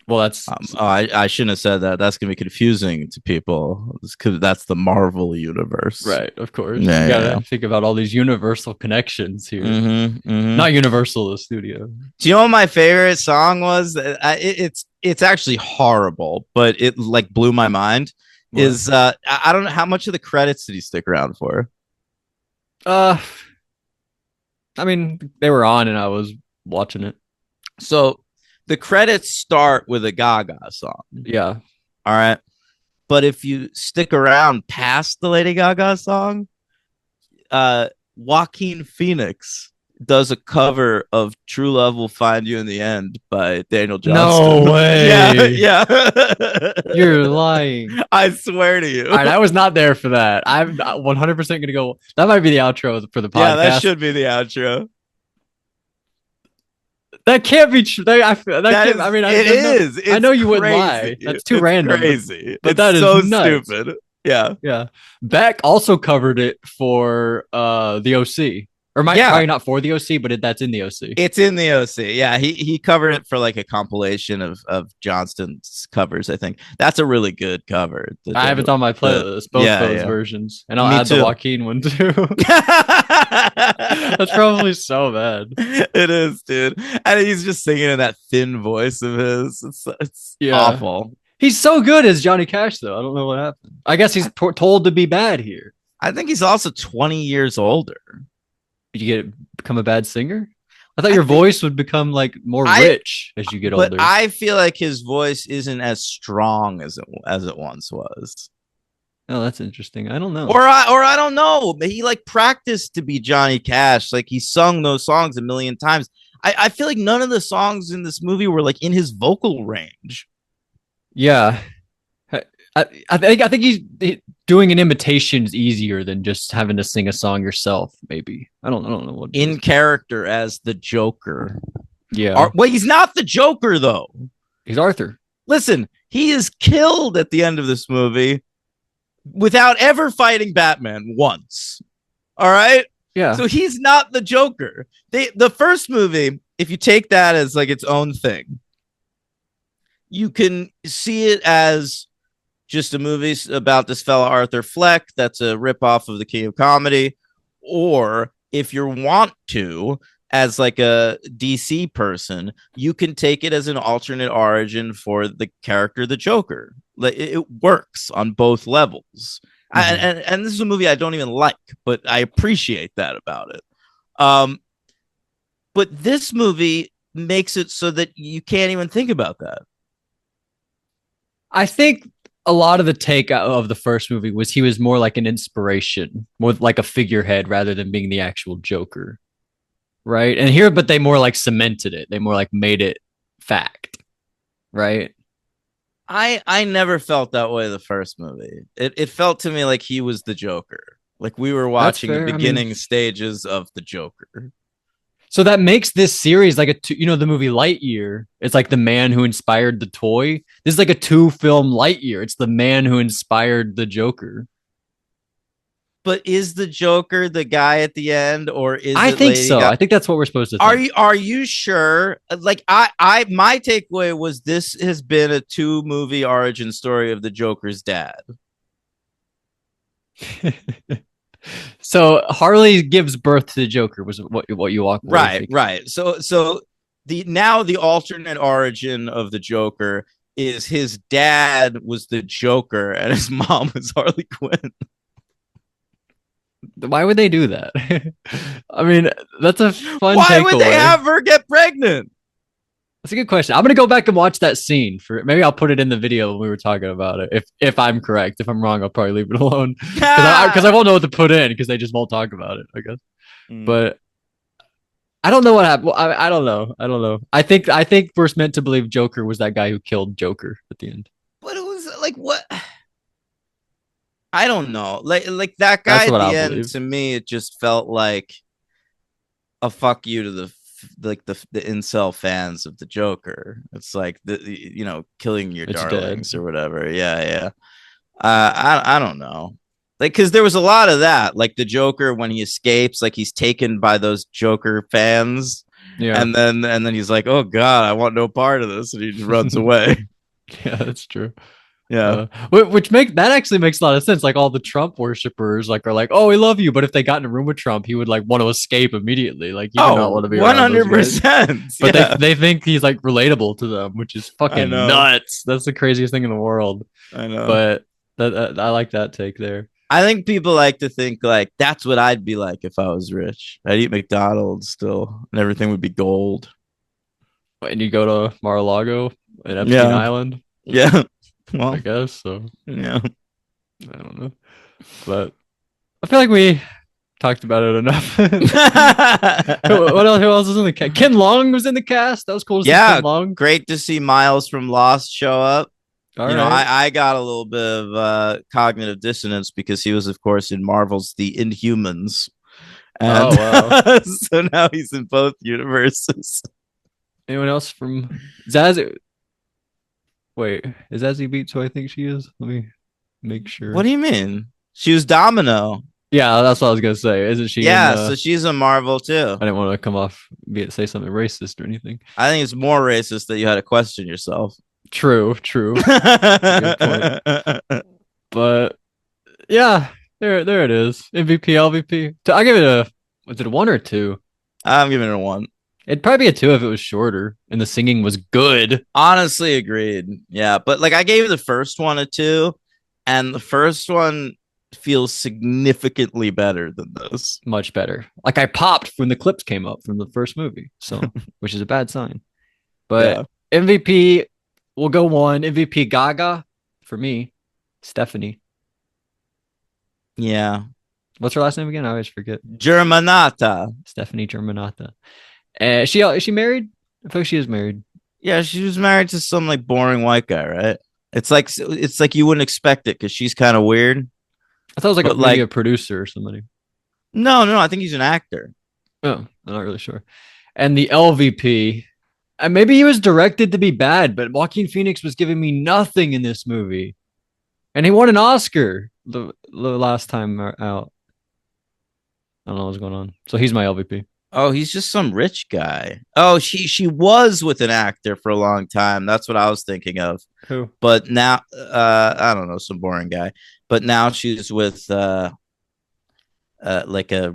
Well, that's I shouldn't have said that. That's gonna be confusing to people because that's the Marvel universe. right. Of course, you Yeah, yeah. gotta think about all these universal connections here. Mm-hmm, mm-hmm. Not Universal, the studio. Do you know what my favorite song was? It's actually horrible, but it like blew my mind. What? Is I don't know how much of the credits did he stick around for? Uh, I mean, they were on, and I was watching it. So the credits start with a Gaga song. Yeah. All right. But if you stick around past the Lady Gaga song, Joaquin Phoenix does a cover of True Love Will Find You in the End by Daniel No Johnston. Yeah, way. yeah. You're lying. I swear to All you. right, I was not there for that. I'm 100% going to go. That might be the outro for the Yeah, that podcast. should be the outro. That can't be true. That That can't. I is, mean, it there's no. is. I It's know you wouldn't crazy. lie. That's too It's random, crazy. but It's that is so nuts. stupid. Yeah. Yeah. Beck also covered it for the OC. Or might Yeah. probably not for the OC, but that's in the OC. It's in the OC. Yeah, he covered it for like a compilation of Johnston's covers. I think that's a really good cover. I have it on my playlist, both Yeah, those yeah. versions, and I'll Me add the too. Joaquin one too. That's probably so bad. It is, dude. And he's just singing in that thin voice of his. It's Yeah, awful. he's so good as Johnny Cash, though. I don't know what happened. I guess he's told to be bad here. I think he's also 20 years older. Did you become a bad singer? I thought I your think voice would become like more I rich as you get but older. I feel like his voice isn't as strong as it once was. Oh, that's interesting. I don't know. Or I don't know. He like practiced to be Johnny Cash. Like he sung those songs a million times. I feel like none of the songs in this movie were like in his vocal range. Yeah, I think doing an imitation is easier than just having to sing a song yourself. Maybe I don't know what it In is. character as the Joker. Yeah, Well, he's not the Joker though. he's Arthur. Listen, he is killed at the end of this movie without ever fighting Batman once. All right? Yeah, So he's not the Joker. The first movie, if you take that as like its own thing, you can see it as just a movie about this fella Arthur Fleck that's a ripoff of the King of Comedy. Or if you want to, as like a DC person, you can take it as an alternate origin for the character the Joker. Like it works on both levels. And this is a movie I don't even like, but I appreciate that about it. Um, but this movie makes it so that you can't even think about that. I think a lot of the take of the first movie was he was more like an inspiration, more like a figurehead rather than being the actual Joker. Right. And here, but they more like cemented it. They more like made it fact. Right. I never felt that way the first movie. It felt to me like he was the Joker. Like we were watching the beginning stages of the Joker. So that makes this series like the movie Lightyear. It's like the man who inspired the toy. This is like a 2-film Lightyear. It's the man who inspired the Joker. But is the Joker the guy at the end, or is I it think Lady so. Gaga? I think that's what we're supposed to think. Are you sure? Like my takeaway was this has been a 2-movie origin story of the Joker's dad. So Harley gives birth to the Joker was what you walk away. Right. So the alternate origin of the Joker is his dad was the Joker and his mom was Harley Quinn. Why would they do that? I mean, that's a fun Why takeaway. would they have her get pregnant? That's a good question. I'm gonna go back and watch that scene for maybe I'll put it in the video when we were talking about it. If I'm correct, if I'm wrong, I'll probably leave it alone because I won't know what to put in because they just won't talk about it. I guess, but I don't know what happened. I don't know. I don't know. I think we're meant to believe Joker was that guy who killed Joker at the end. But it was like what? I don't know. Like that guy at the end to me, it just felt like a fuck you to the incel fans of the Joker. It's like killing your darlings dead. Or whatever. Yeah. I don't know. Like because there was a lot of that. Like the Joker when he escapes, like he's taken by those Joker fans. Yeah. And then he's like, oh God, I want no part of this, and he just runs away. Yeah, that's true. Yeah, which actually makes a lot of sense. Like all the Trump worshippers are like, oh, we love you, but if they got in a room with Trump, he would like want to escape immediately. Like he would not want to be 100%. But yeah. they think he's like relatable to them, which is fucking nuts. That's the craziest thing in the world. I know, but I like that take there. I think people like to think like that's what I'd be like if I was rich. I'd eat McDonald's still, and everything would be gold. And you go to Mar-a-Lago and Epstein Island. Yeah. I Well, guess so. yeah. I don't know, but I feel like we talked about it enough. What else? Who else was in the cast? Ken Long was in the cast. That was cool to see Ken Yeah, Long. great to see Miles from Lost show up. All You know, right. I got a little bit of cognitive dissonance because he was, of course, in Marvel's The Inhumans. And Oh wow. so now he's in both universes. Anyone else from Zaz? Wait, is Zazie Beetz who I think she is? Let me make What sure. do you mean? She was Domino. Yeah, that's what I was gonna say. Isn't she in? Yeah, so she's a Marvel too. I didn't want to come off say something racist or anything. I think it's more racist that you had to question yourself. True, true. Good point. But yeah, there it is. MVP, LVP. I give it a was it a one or a two? I'm giving it a one. It'd probably be a two if it was shorter and the singing was good. Honestly, agreed. Yeah, but like I gave the first one a two, and the first one feels significantly better than this. Much better. Like I popped when the clips came up from the first movie, so which is a bad sign. But Yeah. MVP will go one. MVP Gaga for me. Stephanie. Yeah. What's her last name again? I always forget. Germanata. Stephanie Germanata. And she married? I feel like she is married. Yeah, she was married to some like boring white guy, right? It's like you wouldn't expect it because she's kind of weird. I thought it was like But maybe like a producer or somebody. no, I think he's an actor. Oh, I'm not really sure. And the LVP, and maybe he was directed to be bad, but Joaquin Phoenix was giving me nothing in this movie. And he won an Oscar the last time out. I don't know what's going on. So he's my LVP. Oh, he's just some rich guy. Oh, she was with an actor for a long time. That's what I was thinking of. Who? But now I don't know, some boring guy. But now she's with like a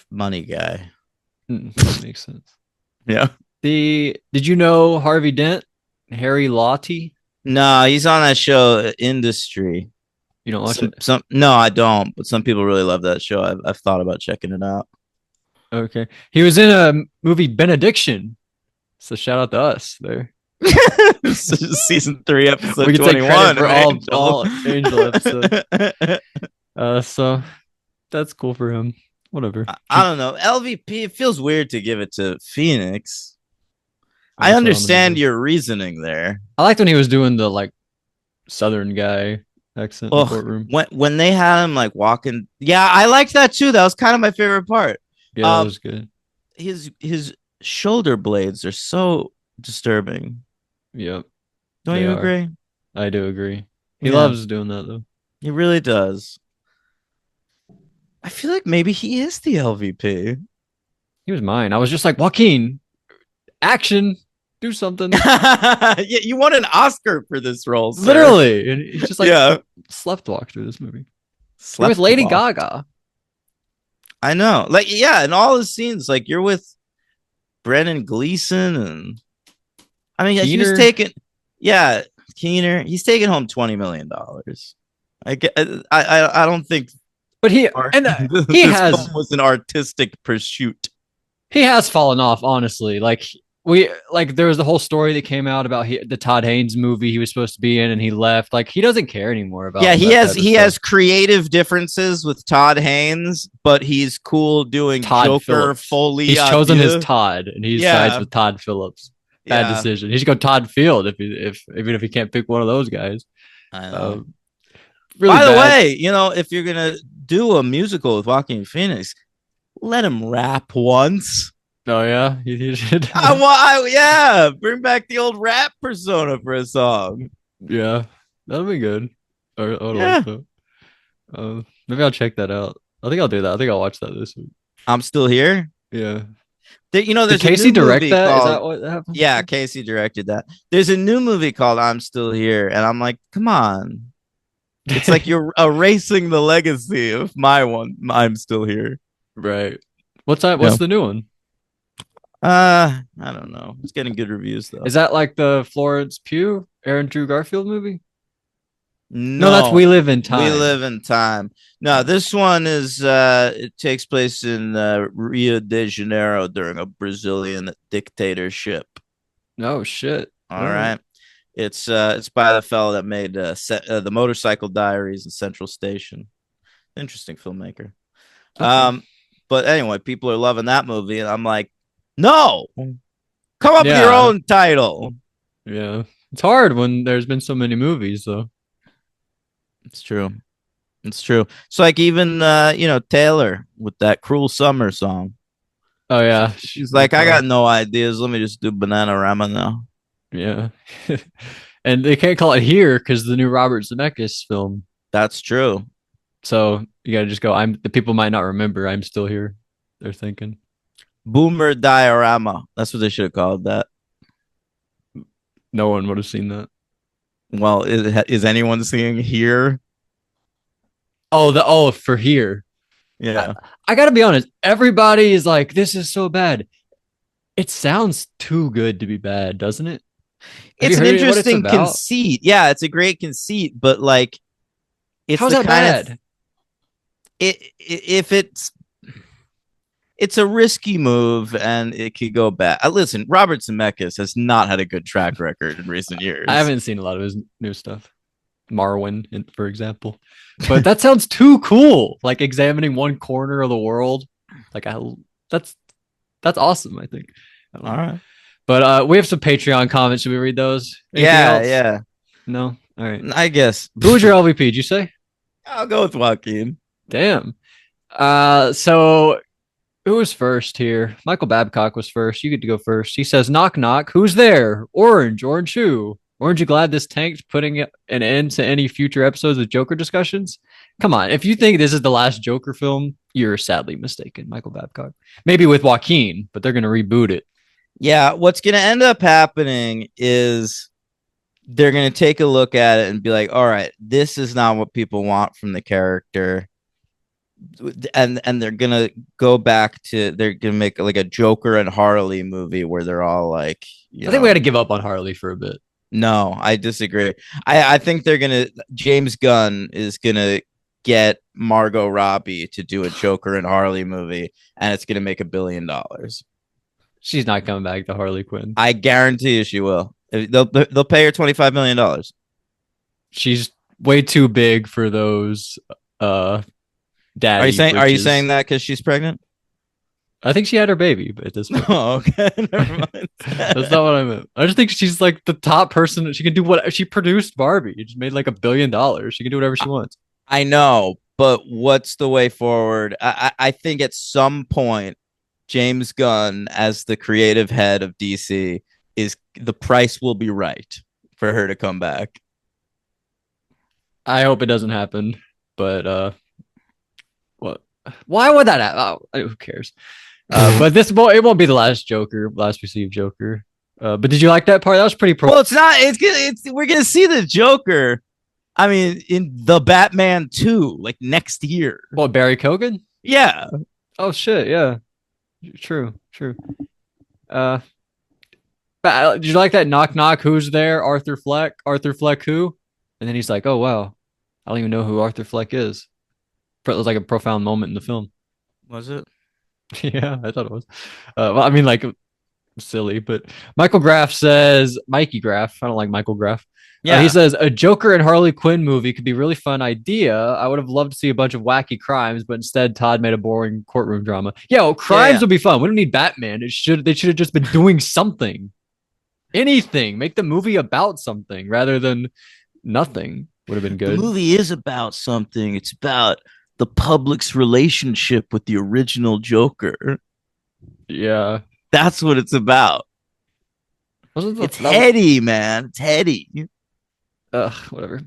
money guy. That makes sense. Yeah. Did you know Harvey Dent? Harry Lottie? No, he's on that show Industry. You don't watch it? Some no, I don't. But some people really love that show. I've thought about checking it out. Okay. He was in a movie Benediction. So shout out to us there. Season 3, episode We can take 21 credit for Angel. all Angel episodes. So that's cool for him. Whatever. I don't know. LVP, it feels weird to give it to Phoenix. I That's what I'm understand gonna do. your reasoning there. I liked when he was doing the like Southern guy accent in the Oh, courtroom. when they had him like walking, yeah, I liked that too. That was kind of my favorite part. Yeah, that was good. His shoulder blades are so disturbing. Yep, Don't they you are. agree? I do agree. He Yeah, loves doing that though. he really does. I feel like maybe he is the LVP. He was mine. I was just like, Joaquin, action, do something. Yeah, you won an Oscar for this role, sir. Literally. And he's just like Yeah, slept walk through this movie. You're slept with Lady walk. Gaga. I know. Like, yeah, in all his scenes, like you're with Brennan Gleeson, and I mean, he was Keener. taking, yeah, Keener. He's taking home $20 million. I don't think But he and he this has film was an artistic pursuit. he has fallen off, honestly. Like there was the whole story that came out about the Todd Haynes movie he was supposed to be in and he left. Like he doesn't care anymore about Yeah, he that has type of he stuff. has creative differences with Todd Haynes, but he's cool doing Todd Joker Phillips. Folie. He's chosen Adieu. his Todd and he Yeah. sides with Todd Phillips. Bad Yeah, decision. He should go Todd Field if even if he can't pick one of those guys. I know. Really By the bad. way, if you're gonna do a musical with Joaquin Phoenix, let him rap once. Oh yeah, he should. Yeah, bring back the old rap persona for a song. Yeah, that'll be good. I would Yeah. like that. Maybe I'll check that out. I think I'll do that. I think I'll watch that this week. I'm still here. Yeah. There's Did a Casey new direct movie that? Is called- that what happened? Yeah, Casey directed that. There's a new movie called I'm Still Here, and I'm like, come on. It's like you're erasing the legacy of my one. I'm Still Here. Right. What's that? What's the new one? I don't know. It's getting good reviews though. Is that like the Florence Pugh, Aaron Drew Garfield movie? No, that's We Live in Time. We Live in Time. No, this one is it takes place in Rio de Janeiro during a Brazilian dictatorship. No shit. All right. It's by the fellow that made the Motorcycle Diaries and Central Station. Interesting filmmaker. Okay. Um, but anyway, people are loving that movie, and I'm like, no, come up with your Yeah. own title. Yeah. It's hard when there's been so many movies, though. It's true. It's true. It's like even Taylor with that "Cruel Summer" song. Oh yeah, She's the like, I car. got no ideas. Let me just do Bananarama now. Yeah. And they can't call it here because the new Robert Zemeckis film. That's true. So you gotta just go. The people might not remember. I'm still here. They're thinking. Boomer Diorama. That's what they should have called that. No one would have seen that. Well, is anyone seeing here? For here. I, Yeah. I gotta be honest. Everybody is like, this is so bad. It sounds too good to be bad, doesn't it? Have you It's an heard what it's interesting about? conceit. Yeah, it's a great conceit, but like it's How's the that kind of bad? if it's a risky move and it could go bad. Listen, Robert Zemeckis has not had a good track record in recent I years. haven't seen a lot of his new stuff. Marwin, for example. But that sounds too cool. Like examining one corner of the world. Like that's that's awesome. I think. I don't All know. right. But we have some Patreon comments. Should we read those? Anything Yeah, else? yeah. No. All right. I guess Who was your LVP? Did you say? I'll go with Joaquin. Damn. So who was first here? Michael Babcock was first. You get to go first. He says, "Knock knock. Who's there? Orange shoe. Aren't you glad this tanked, putting an end to any future episodes of Joker discussions? Come on. If you think this is the last Joker film, you're sadly mistaken, Michael Babcock. Maybe with Joaquin, but they're going to reboot it. Yeah, what's going to end up happening is they're going to take a look at it and be like, all right, this is not what people want from the character. And they're going to go back to, they're going to make like a Joker and Harley movie where they're all like, I think we had to give up on Harley for a bit. no, I disagree. I think they're going to, James Gunn is going to get Margot Robbie to do a Joker and Harley movie, and it's going to make $1 billion. She's not coming back to Harley Quinn. I guarantee you she will. They'll pay her $25 million. She's way too big for those daddy. Are you britches. saying that because she's pregnant? I think she had her baby, but at this point. Oh, okay. Never mind. That's not what I meant. I just think she's like the top person. She can do what she produced Barbie. She made like $1 billion. She can do whatever she wants. I know, but what's the way forward? I think at some point, James Gunn, as the creative head of DC, is the price will be right for her to come back. I hope it doesn't happen. But what? Why would that happen? Oh, who cares? But it won't be the last we see of Joker. But did you like that part? That was pretty pro. Well, it's not. We're gonna see the Joker. I mean, in the Batman 2, like next year. What, Barry Keoghan? Yeah. Oh shit, yeah. True. Did you like that knock knock? Who's there? Arthur Fleck. Arthur Fleck who? And then he's like, oh wow, I don't even know who Arthur Fleck is. It was like a profound moment in the film. Was it? Yeah, I thought it was. Well, I mean, like silly, but Michael Graff says Mikey Graff. I don't like Michael Graff. Yeah. He says a Joker and Harley Quinn movie could be a really fun idea. I would have loved to see a bunch of wacky crimes, but instead Todd made a boring courtroom drama. Yeah, well, crimes would be fun. We don't need Batman. They should have just been doing something, anything. Make the movie about something rather than nothing. Would have been good. The movie is about something. It's about the public's relationship with the original Joker. Yeah, that's what it's about. It's heady, man. It's heady. Whatever.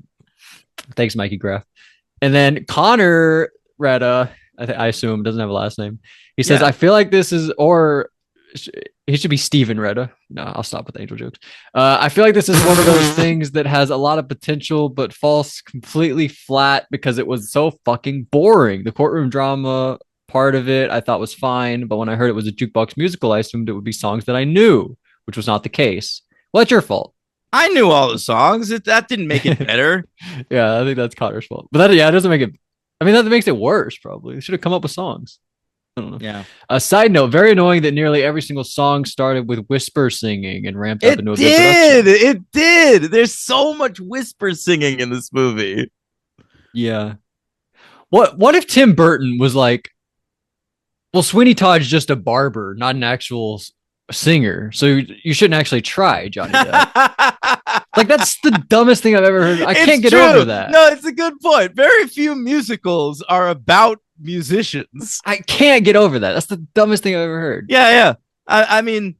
Thanks, Mikey Graff. And then Connor Retta, I assume doesn't have a last name. He says, I feel like this is, or he should be Steven Retta. No, I'll stop with angel jokes. I feel like this is one of those things that has a lot of potential, but falls completely flat because it was so fucking boring. The courtroom drama part of it I thought was fine, but when I heard it was a jukebox musical, I assumed it would be songs that I knew, which was not the case. Well, that's your fault. I knew all the songs. That didn't make it better. Yeah, I think that's Connor's fault. But that doesn't make it. I mean, that makes it worse. Probably they should have come up with songs. I don't know. Yeah. A side note, very annoying that nearly every single song started with whisper singing and ramped up It into a good did. production. It did. There's so much whisper singing in this movie. Yeah. What if Tim Burton was like, well, Sweeney Todd's just a barber, not an actual singer, so you shouldn't actually try, Johnny Depp. Like that's the dumbest thing I've ever heard. I It's can't get true. over that. No, it's a good point. Very few musicals are about musicians. I can't get over that. That's the dumbest thing I've ever heard. Yeah, yeah. I mean,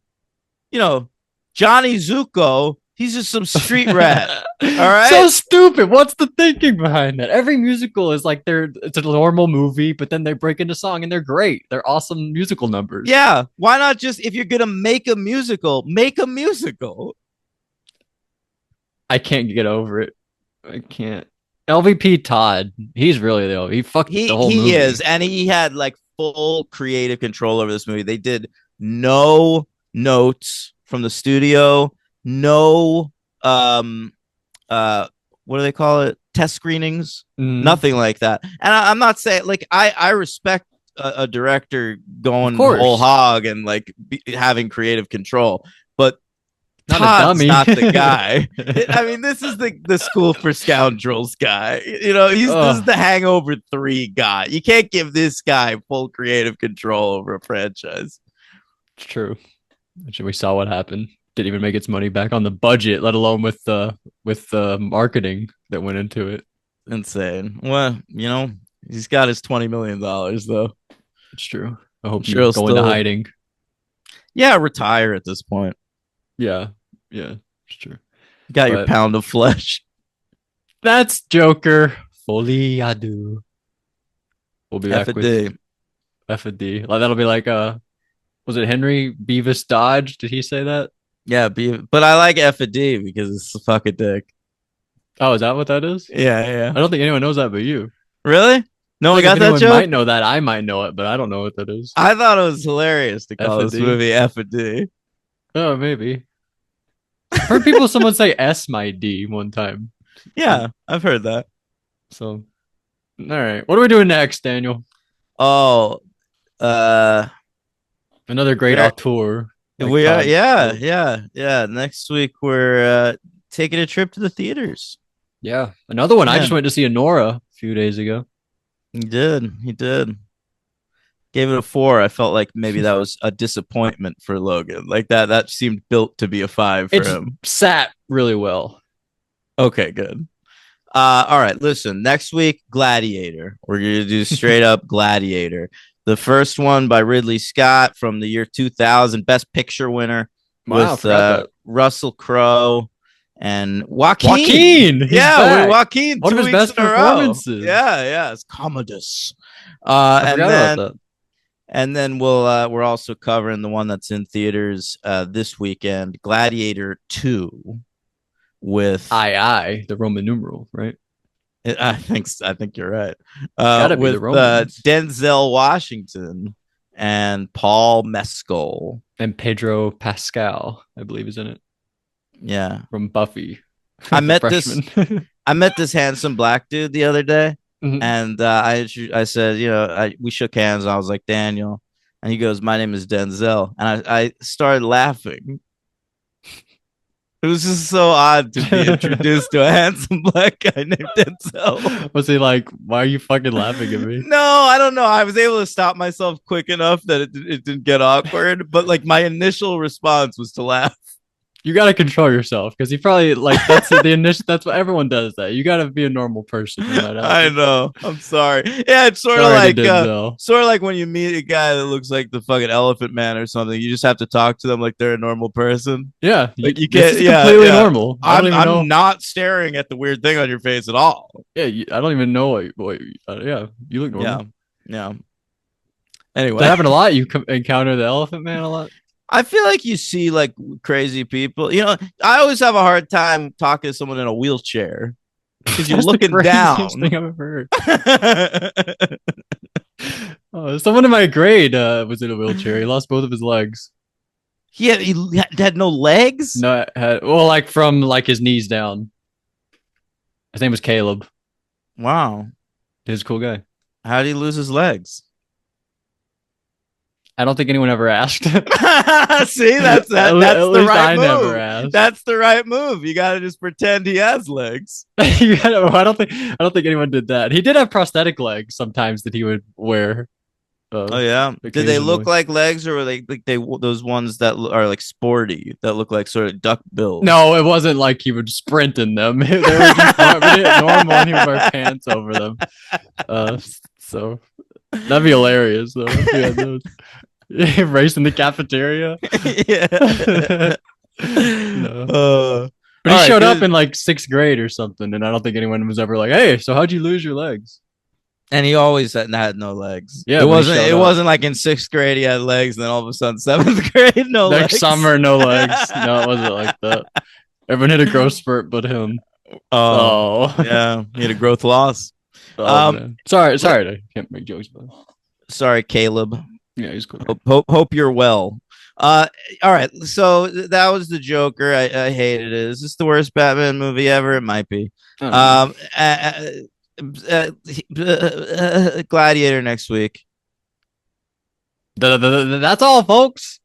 you know, Johnny Zuko, he's just some street rat. All So right. stupid. What's the thinking behind that? Every musical is like it's a normal movie, but then they break into song and they're great. They're awesome musical numbers. Yeah. Why not just, if you're going to make a musical, make a musical? I can't get over it. I can't. LVP Todd, he's really he fucked the whole He movie. is, and he had like full creative control over this movie. They did no notes from the studio, no uh what do they call it? Test screenings, nothing like that. And I'm not saying, like, I respect a director going whole hog and like having creative control, but not Todd's not the guy. I mean, this is the School for Scoundrels guy. You know, this is the Hangover 3 guy. You can't give this guy full creative control over a franchise. It's true. Actually, we saw what happened. Didn't even make its money back on the budget, let alone with the marketing that went into it. Insane. Well, you know, he's got his $20 million though. It's true. I hope you go into hiding. Yeah, retire at this point. Yeah, it's true. You got your pound of flesh. That's Joker. Folie à deux. We'll be back with F-A-D. Like, that'll be like was it Henry Beavis Dodge? Did he say that? Yeah, but I like F-A-D because it's a fucking dick. Oh, is that what that is? Yeah. I don't think anyone knows that but you. Really? No one got that joke? Might know that. I might know it, but I don't know what that is. I thought it was hilarious to call this movie F-A-D. Oh, maybe. I heard someone say S my D one time. Yeah, I've heard that. So, all right. What are we doing next, Daniel? Oh, another great auteur. We are, yeah. Next week we're taking a trip to the theaters. Yeah, another one. Yeah. I just went to see Anora a few days ago. He did. Gave it a 4. I felt like maybe that was a disappointment for Logan. Like that seemed built to be a 5 for him. Sat really well. Okay, good. All right, listen. Next week, Gladiator. We're gonna do straight up Gladiator. The first one by Ridley Scott from the year 2000, Best Picture winner, with Russell Crowe and Joaquin. Yeah, Joaquin. One of his best performances. Yeah, it's Commodus. I forgot about that. And then we're also covering the one that's in theaters this weekend, Gladiator 2, with the Roman numeral, right? I think you're right. With Denzel Washington and Paul Mescal and Pedro Pascal, I believe, is in it. Yeah, from Buffy. I met this handsome black dude the other day, and I said, we shook hands. And I was like, Daniel, and he goes, my name is Denzel, and I started laughing. It was just so odd to be introduced to a handsome black guy named Denzel. Was he like, why are you fucking laughing at me? No, I don't know. I was able to stop myself quick enough that it didn't get awkward. But like my initial response was to laugh. You got to control yourself because you probably that's the initial. That's what everyone does. That you got to be a normal person. I know. I'm sorry. Yeah, it's sort of like when you meet a guy that looks like the fucking Elephant Man or something. You just have to talk to them like they're a normal person. Yeah, like you get completely normal. I'm not staring at the weird thing on your face at all. Yeah, I don't even know what yeah, you look normal. Yeah. Anyway, that happened a lot. You encounter the Elephant Man a lot. I feel like you see like crazy people. You know, I always have a hard time talking to someone in a wheelchair because you're looking down. Thing I've ever heard. Someone in my grade was in a wheelchair. He lost both of his legs. He had no legs? No, like from like his knees down. His name was Caleb. Wow, he's a cool guy. How did he lose his legs? I don't think anyone ever asked. See, that's At that's the least right I never move. asked. That's the right move. You got to just pretend he has legs. I don't think anyone did that. He did have prosthetic legs sometimes that he would wear Oh yeah. Did they look occasionally. like legs, or were they like they those ones that are like sporty that look like sort of duck bills? No, it wasn't like he would sprint in them. They were just normal, and he would wear pants over them. Uh, so that'd be hilarious though. If he had those. Race in the cafeteria. Yeah. No. All But he right, showed up good. in like sixth grade or something, and I don't think anyone was ever like, "Hey, so how'd you lose your legs?" And he always had no legs. It Yeah, but he wasn't. showed It up. wasn't like in sixth grade he had legs, and then all of a sudden seventh grade no Next legs. summer, no legs. No, it wasn't like that. Everyone hit a growth spurt, but him. Oh Oh, yeah, he had a growth loss. oh Um, man. Sorry, I can't make jokes, but sorry, Caleb. yeah, he's cool. Hope you're well. Uh, all right. So that was the Joker. I hated it. Is this the worst Batman movie ever? It might be. I don't know. Um, Gladiator next week. That's all, folks.